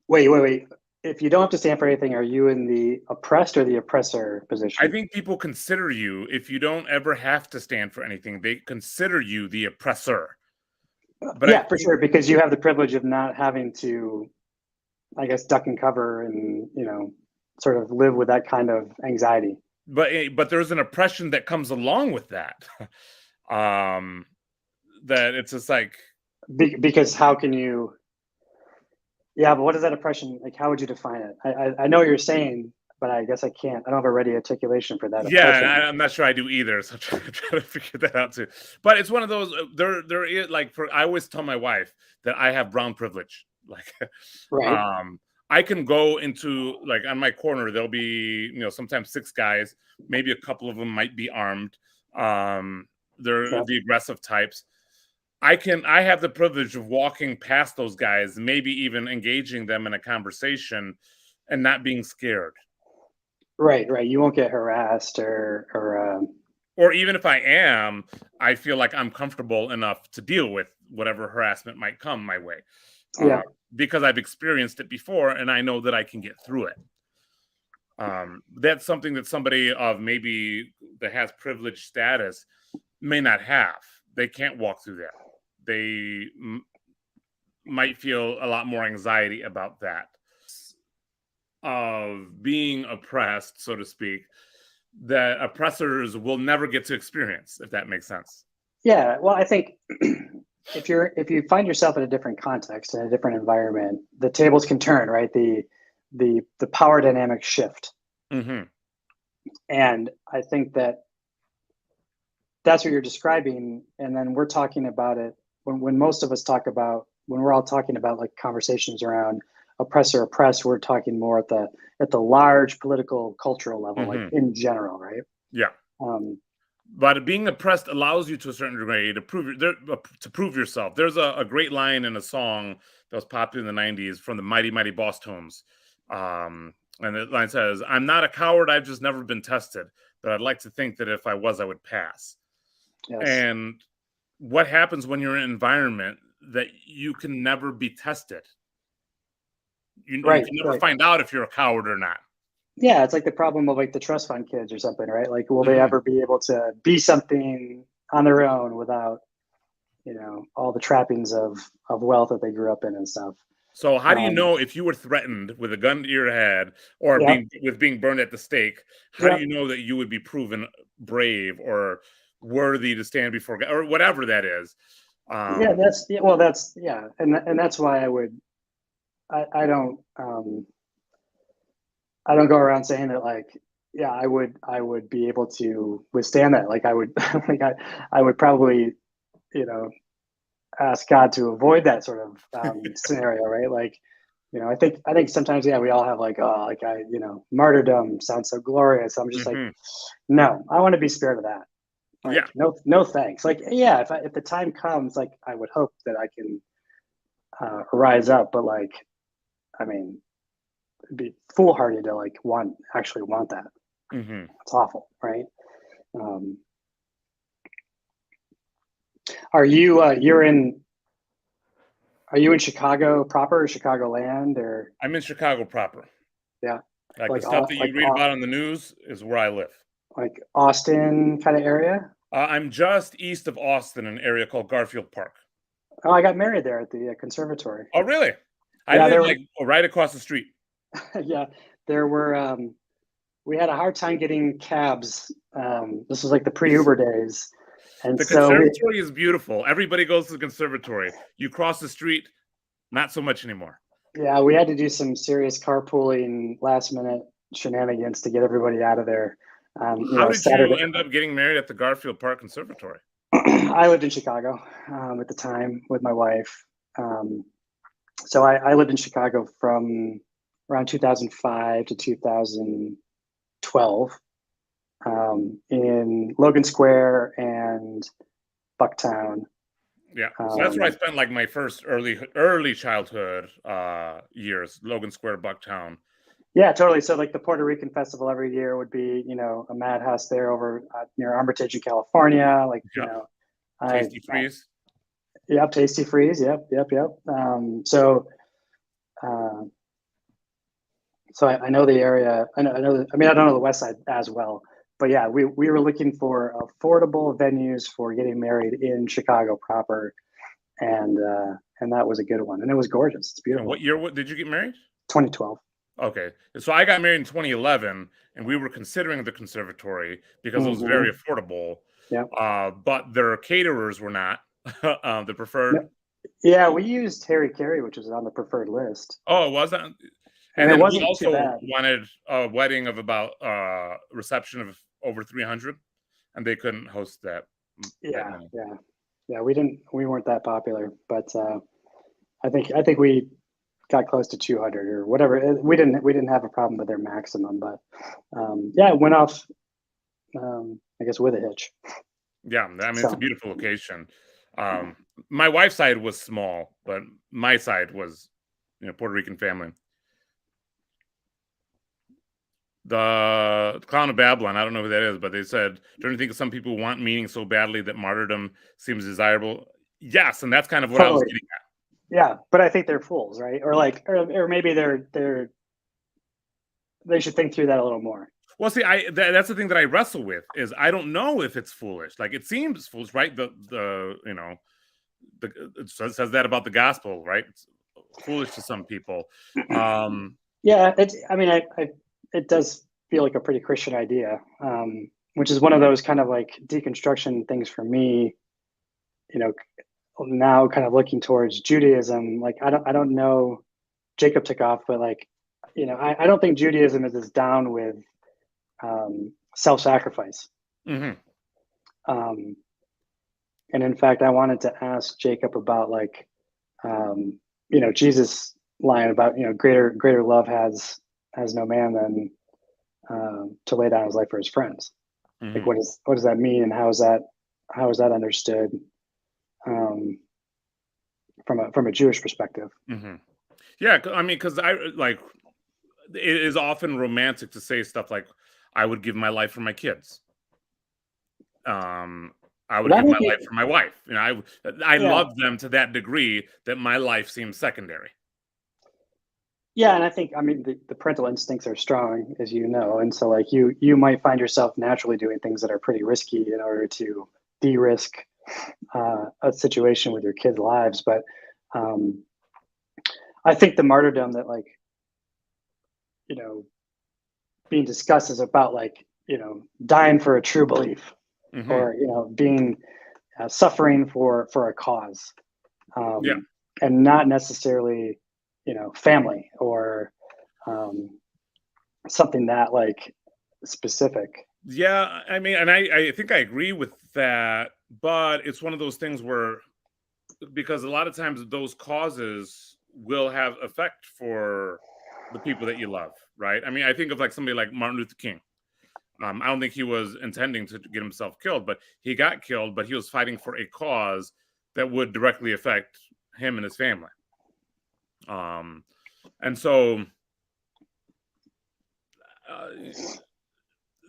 Wait. If you don't have to stand for anything, are you in the oppressed or the oppressor position? I think people consider you, if you don't ever have to stand for anything, they consider you the oppressor. But for sure, because you have the privilege of not having to, I guess, duck and cover and, sort of live with that kind of anxiety. But there's an oppression that comes along with that. That it's just like, because how can you? Yeah, but what is that oppression? Like, how would you define it? I know what you're saying, but I guess I can't. I don't have a ready articulation for that. Yeah, I'm not sure I do either. So I'm trying to figure that out too. But it's one of those. There is like, I always tell my wife that I have brown privilege. Like, right. I can go into, like, on my corner, there'll be sometimes 6 guys. Maybe a couple of them might be armed. They're the aggressive types. I have the privilege of walking past those guys, maybe even engaging them in a conversation, and not being scared. Right. You won't get harassed or even if I am, I feel like I'm comfortable enough to deal with whatever harassment might come my way. Because I've experienced it before, and I know that I can get through it. That's something that somebody of maybe that has privileged status may not have. They can't walk through that. They might feel a lot more anxiety about that, of being oppressed, so to speak, that oppressors will never get to experience, if that makes sense. Yeah, well, I think if you find yourself in a different context, in a different environment, the tables can turn, right? The power dynamics shift. Mm-hmm. And I think that's what you're describing. And then we're talking about it when most of us talk about, when we're all talking about like conversations around oppressor oppressed, we're talking more at the large political cultural level, like in general, right? Yeah. But being oppressed allows you to a certain degree to prove yourself. There's a great line in a song that was popular in the 90s from the Mighty Mighty Boss Tones. And the line says, "I'm not a coward, I've just never been tested. But I'd like to think that if I was, I would pass." Yes. And what happens when you're in an environment that you can never be tested? You can never find out if you're a coward or not. Yeah, it's like the problem of like the trust fund kids or something, right? Like, will they ever be able to be something on their own without, all the trappings of wealth that they grew up in and stuff? So how do you know if you were threatened with a gun to your head or being burned at the stake? How do you know that you would be proven brave or worthy to stand before God or whatever that is? And that's why I don't go around saying that like, yeah, I would be able to withstand that. Like I would, I would probably, ask God to avoid that sort of scenario, right? Like, I think sometimes, we all have like, martyrdom sounds so glorious. I'm just like, no, I want to be spared of that. Like, no thanks. Like, if the time comes, like, I would hope that I can rise up, but like, I mean, it'd be foolhardy to like actually want that. It's awful, right? Are you are you in Chicago proper or Chicagoland or? I'm in Chicago proper. Yeah. Like the stuff that you read about on the news is where I live. Like Austin kind of area? I'm just east of Austin, in an area called Garfield Park. Oh, I got married there at the conservatory. Oh, really? I live like right across the street. Yeah, there were we had a hard time getting cabs. This was like the pre-Uber days. And The so conservatory is beautiful. Everybody goes to the conservatory. You cross the street, not so much anymore. yeah, we had to do some serious carpooling, last minute shenanigans to get everybody out of there. How did Saturday, you end up getting married at the Garfield Park Conservatory? I lived in Chicago at the time with my wife. So I lived in Chicago from around 2005 to 2012 in Logan Square and Bucktown. Yeah, so that's where I spent like my first early childhood years. Logan Square, Bucktown. Yeah, totally. So like the Puerto Rican festival every year would be, a madhouse there over near Armitage in California. Like, Yep. Tasty Freeze. Yep, Tasty Freeze. Yep. So I know the area. I know. I don't know the West Side as well, but yeah, we were looking for affordable venues for getting married in Chicago proper, and that was a good one, and it was gorgeous. It's beautiful. And what year did you get married? 2012. Okay, so I got married in 2011, and we were considering the conservatory because it was very affordable. Yeah. But their caterers were not the preferred. Yeah, we used Harry Carey, which was on the preferred list. Oh, it wasn't. And then it wasn't we also too bad. wanted a wedding of about reception of over 300, and they couldn't host that. Yeah. We weren't that popular, but I think we got close to 200 or whatever. We didn't have a problem with their maximum, but it went off. I guess with a hitch. Yeah, I mean, it's a beautiful location. My wife's side was small, but my side was, Puerto Rican family. The Clown of Babylon, I don't know who that is, but they said, don't you think some people want meaning so badly that martyrdom seems desirable? Yes, and that's kind of what I was getting at. Yeah, but I think they're fools, right? Or maybe they should think through that a little more. Well, see, that's the thing that I wrestle with is I don't know if it's foolish. Like it seems foolish, right? It says that about the gospel, right? It's foolish to some people. Yeah, it does feel like a pretty Christian idea, which is one of those kind of like deconstruction things for me. Now kind of looking towards Judaism, like I don't know. Jacob took off, but like, I don't think Judaism is as down with self-sacrifice. And in fact, I wanted to ask Jacob about like, Jesus line about, greater love has no man than to lay down his life for his friends. Like, what does that mean? And how is that understood from a Jewish perspective? Yeah. I mean, cause it is often romantic to say stuff like, I would give my life for my kids. I would give my life for my wife. I love them to that degree that my life seems secondary. Yeah, and I think the parental instincts are strong, as you know, and so like you might find yourself naturally doing things that are pretty risky in order to de-risk a situation with your kids' lives. But I think the martyrdom that being discussed is about dying for a true belief, or being suffering for a cause, and not necessarily family or something that specific. Yeah, I mean, and I think I agree with that, but it's one of those things where, because a lot of times those causes will have effect for the people that you love, right? I mean, I think of somebody like Martin Luther King. I don't think he was intending to get himself killed, but he got killed, but he was fighting for a cause that would directly affect him and his family. And so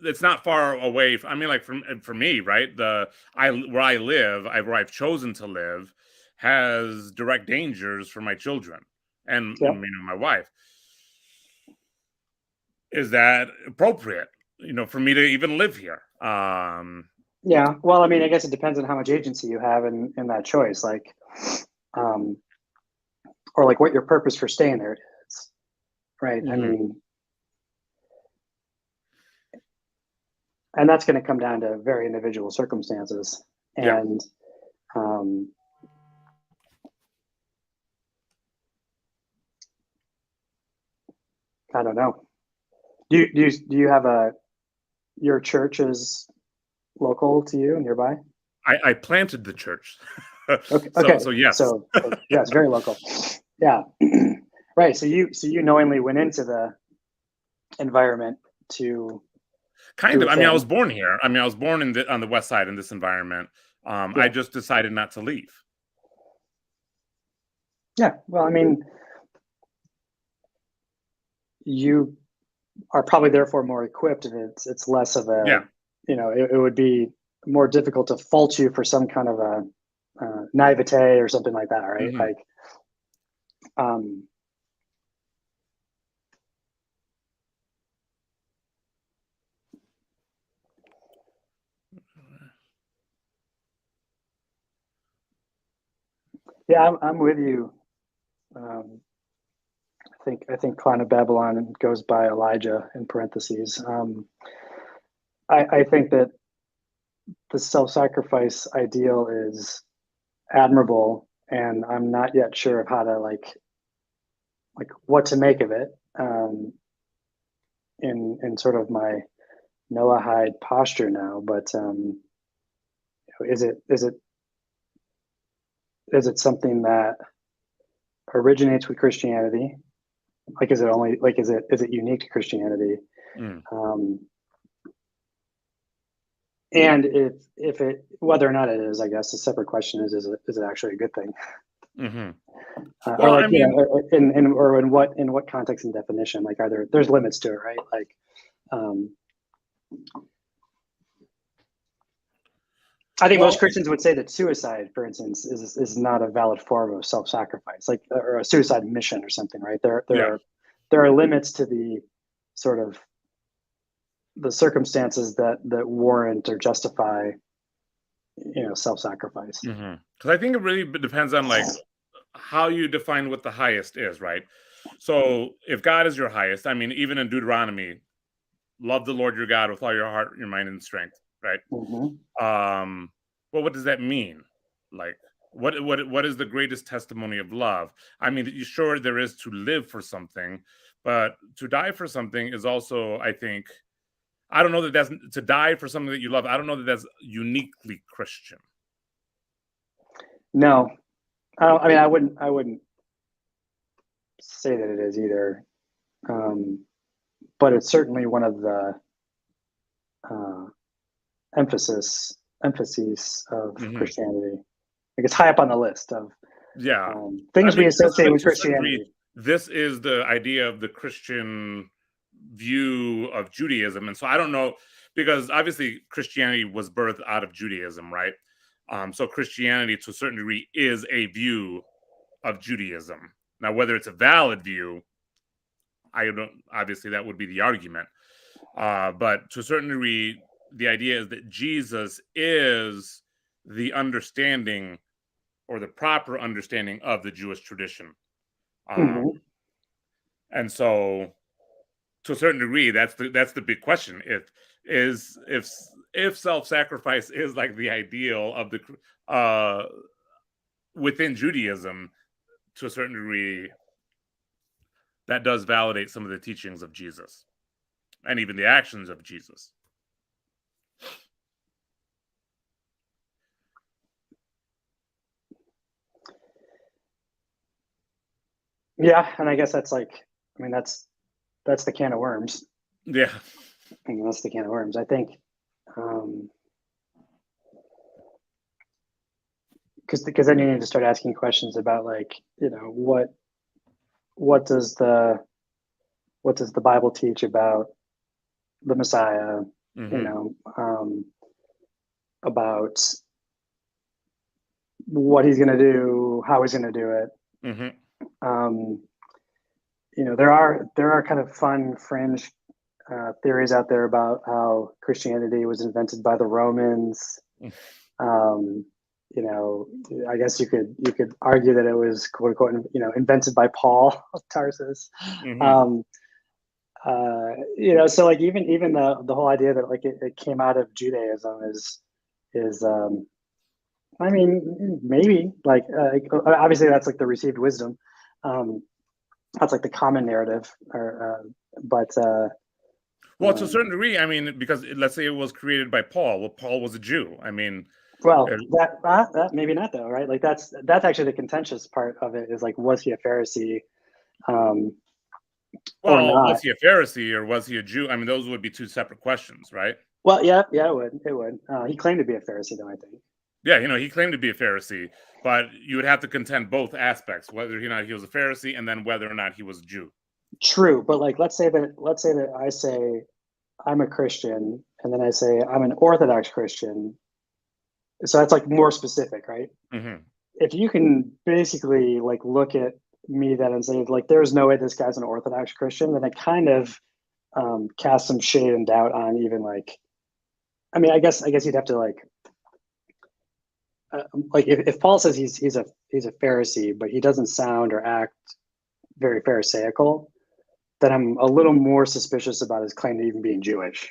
it's not far away. For me, right? Where I live, where I've chosen to live, has direct dangers for my children and my wife. Is that appropriate? For me to even live here? Yeah. Well, I guess it depends on how much agency you have in that choice, or what your purpose for staying there is, right? and that's going to come down to very individual circumstances. And I don't know. Do you have your church is local to you, nearby? I planted the church. Okay. So yes. So yeah, it's very local. Yeah. Right. So you knowingly went into the environment to kind of. I mean, I was born here. I mean, I was born on the west side in this environment. I just decided not to leave. Yeah. Well, I mean, you are probably therefore more equipped, and it's less of a it would be more difficult to fault you for some kind of a naivete or something like that, right? Mm-hmm. Like, yeah, I'm with you. I think Clan of Babylon goes by Elijah in parentheses. I think that the self-sacrifice ideal is admirable, and I'm not yet sure of how to like what to make of it. In sort of my Noahide posture now, but is it something that originates with Christianity? Like, is it unique to Christianity? And if it, whether or not it is, I guess the separate question is it actually a good thing? Mm-hmm. Well, or like, I mean, or in what context and definition? Like, there's limits to it, right? Like, I think most Christians would say that suicide, for instance, is not a valid form of self-sacrifice, like, or a suicide mission or something, right? There are limits to the sort of the circumstances that warrant or justify, self-sacrifice. Mm-hmm. Because I think it really depends on like how you define what the highest is, right? So if God is your highest, I mean, even in Deuteronomy, love the Lord your God with all your heart, your mind, and strength, right? Mm-hmm. Well, what does that mean? Like, what is the greatest testimony of love? I mean, sure, there is to live for something, but to die for something is also, I think, I don't know that that's to die for something that you love. I don't know that that's uniquely Christian. No, I mean, I wouldn't say that it is either, but it's certainly one of the emphases of Christianity. Like, it's high up on the list of things we associate with Christianity. This is the idea of the Christian view of Judaism, and so I don't know, because obviously Christianity was birthed out of Judaism, right? So Christianity, to a certain degree, is a view of Judaism. Now, whether it's a valid view, I don't. Obviously, that would be the argument. But to a certain degree, the idea is that Jesus is the understanding or the proper understanding of the Jewish tradition. And so, to a certain degree, that's the big question. If self-sacrifice is like the ideal of the within Judaism, to a certain degree, that does validate some of the teachings of Jesus and even the actions of Jesus. Yeah, and I guess that's that's the can of worms. Yeah, I mean, that's the can of worms. I think because then you need to start asking questions about, like, what does the Bible teach about the Messiah? About what he's going to do, how he's going to do it. There are kind of fun fringe theories out there about how Christianity was invented by the Romans. I guess you could argue that it was, quote unquote, invented by Paul of Tarsus. So like even the whole idea that like it came out of Judaism is I mean maybe like obviously that's like the received wisdom. That's like the common narrative, but well, to a certain degree, I mean, because let's say it was created by Paul. Well, Paul was a Jew. I mean, well, that maybe not though, right? Like that's actually the contentious part of it is like, was he a Pharisee? Or not? Was he a Pharisee or was he a Jew? I mean, those would be two separate questions, right? Well, yeah, it would. He claimed to be a Pharisee, though, I think. Yeah, he claimed to be a Pharisee, but you would have to contend both aspects, whether or not he was a Pharisee and then whether or not he was a Jew. True, but like let's say that I say I'm a Christian, and then I say I'm an Orthodox Christian. So that's like more specific, right? Mm-hmm. If you can basically like look at me then and say like there's no way this guy's an Orthodox Christian, then it kind of casts some shade and doubt on even like, I mean, I guess you'd have to like if Paul says he's a Pharisee, but he doesn't sound or act very Pharisaical, then I'm a little more suspicious about his claim to even being Jewish.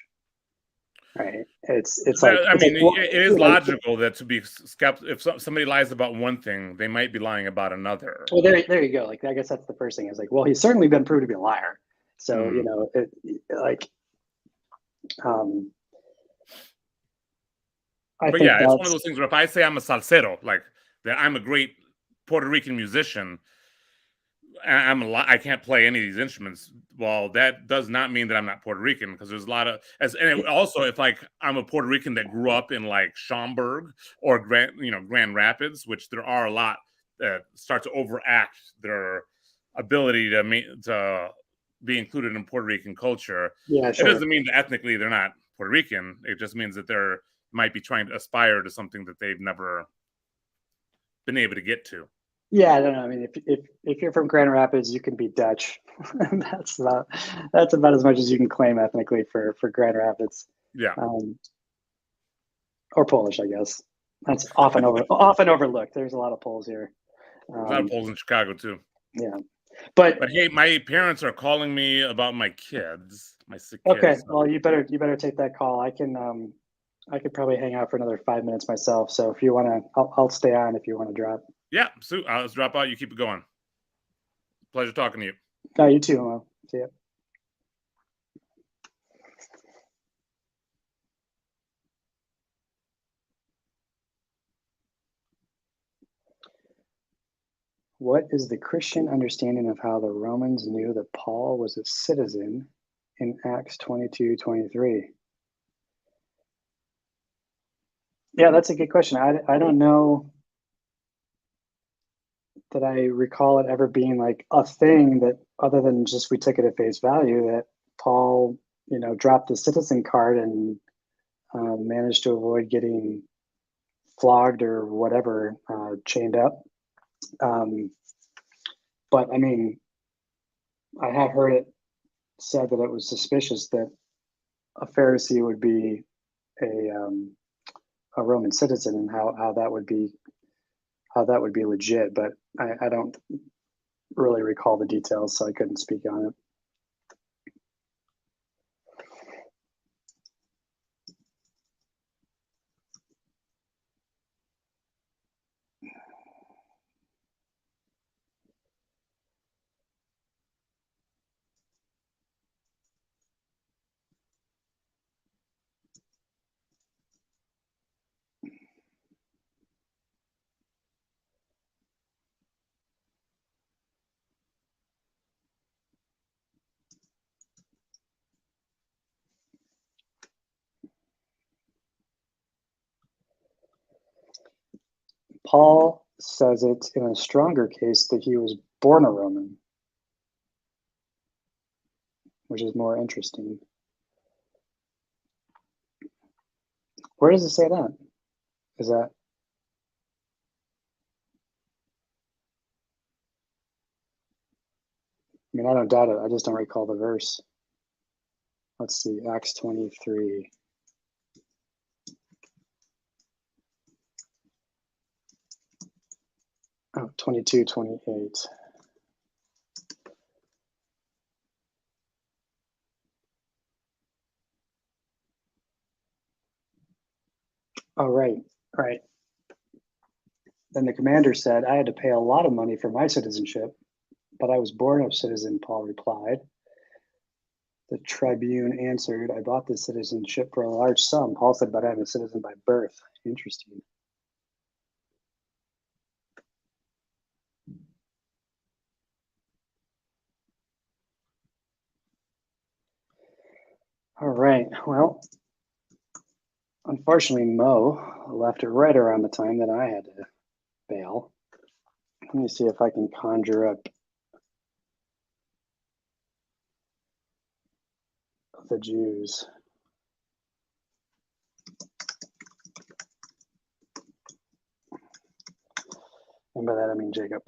Right? It's like I mean, it is like, logical that to be skeptical, if somebody lies about one thing, they might be lying about another. Well, there you go. Like, I guess that's the first thing. Is like, well, he's certainly been proved to be a liar. So but yeah, it's one of those things where if I say I'm a salsero, like that I'm a great Puerto Rican musician, and I can't play any of these instruments. Well, that does not mean that I'm not Puerto Rican, because there's a lot of also if like I'm a Puerto Rican that grew up in like Schaumburg or Grand Rapids, which there are a lot that start to overact their ability to be included in Puerto Rican culture. Yeah, sure. It doesn't mean that ethnically they're not Puerto Rican. It just means that they're might be trying to aspire to something that they've never been able to get to. Yeah, I don't know. I mean, if you're from Grand Rapids, you can be Dutch. That's about as much as you can claim ethnically for Grand Rapids. Yeah. Or Polish, I guess. That's often overlooked. There's a lot of Poles here. There's a lot of Poles in Chicago too. Yeah, but hey, my parents are calling me about my kids, my sick kids. Okay, well, you better take that call. I could probably hang out for another 5 minutes myself. So if you want to, I'll stay on if you want to drop. Yeah, so let's drop out. You keep it going. Pleasure talking to you. Oh, you too. Well, see ya. What is the Christian understanding of how the Romans knew that Paul was a citizen in Acts 22:23? Yeah, that's a good question. I don't know that I recall it ever being like a thing that, other than just we took it at face value, that Paul, dropped the citizen card and managed to avoid getting flogged or whatever, chained up. But I mean, I have heard it said that it was suspicious that a Pharisee would be a Roman citizen, and how that would be legit. But I don't really recall the details, so I couldn't speak on it. Paul says it in a stronger case that he was born a Roman, which is more interesting. Where does it say that? Is that? I mean, I don't doubt it. I just don't recall the verse. Let's see, Acts 23. Oh, 22:28. 28. Oh, right, right. Then the commander said, I had to pay a lot of money for my citizenship, but I was born a citizen, Paul replied. The Tribune answered, I bought this citizenship for a large sum. Paul said, but I'm a citizen by birth. Interesting. All right, well, unfortunately, Mo left it right around the time that I had to bail. Let me see if I can conjure up the Jews. And by that, I mean Jacob.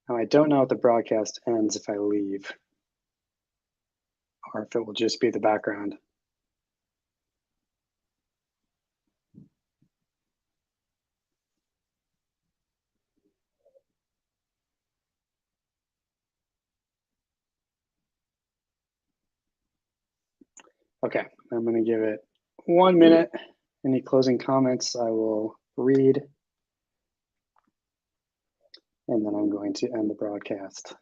Now, I don't know if the broadcast ends if I leave, or if it will just be the background. Okay, I'm going to give it 1 minute. Any closing comments I will read, and then I'm going to end the broadcast.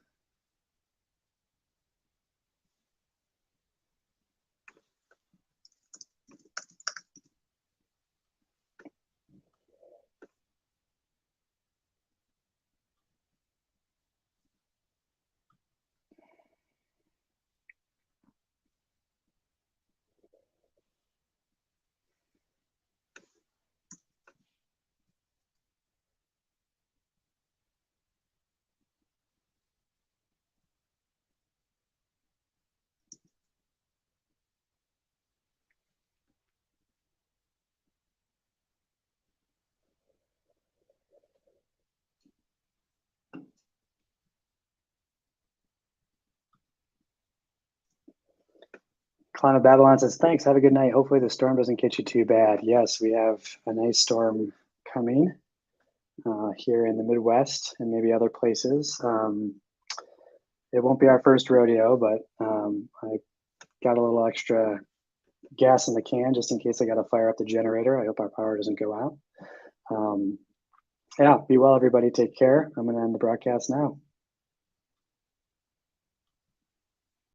Clown of Babylon says, thanks, have a good night. Hopefully the storm doesn't get you too bad. Yes, we have a nice storm coming here in the Midwest and maybe other places. It won't be our first rodeo, but I got a little extra gas in the can just in case I got to fire up the generator. I hope our power doesn't go out. Yeah, be well, everybody. Take care. I'm going to end the broadcast now.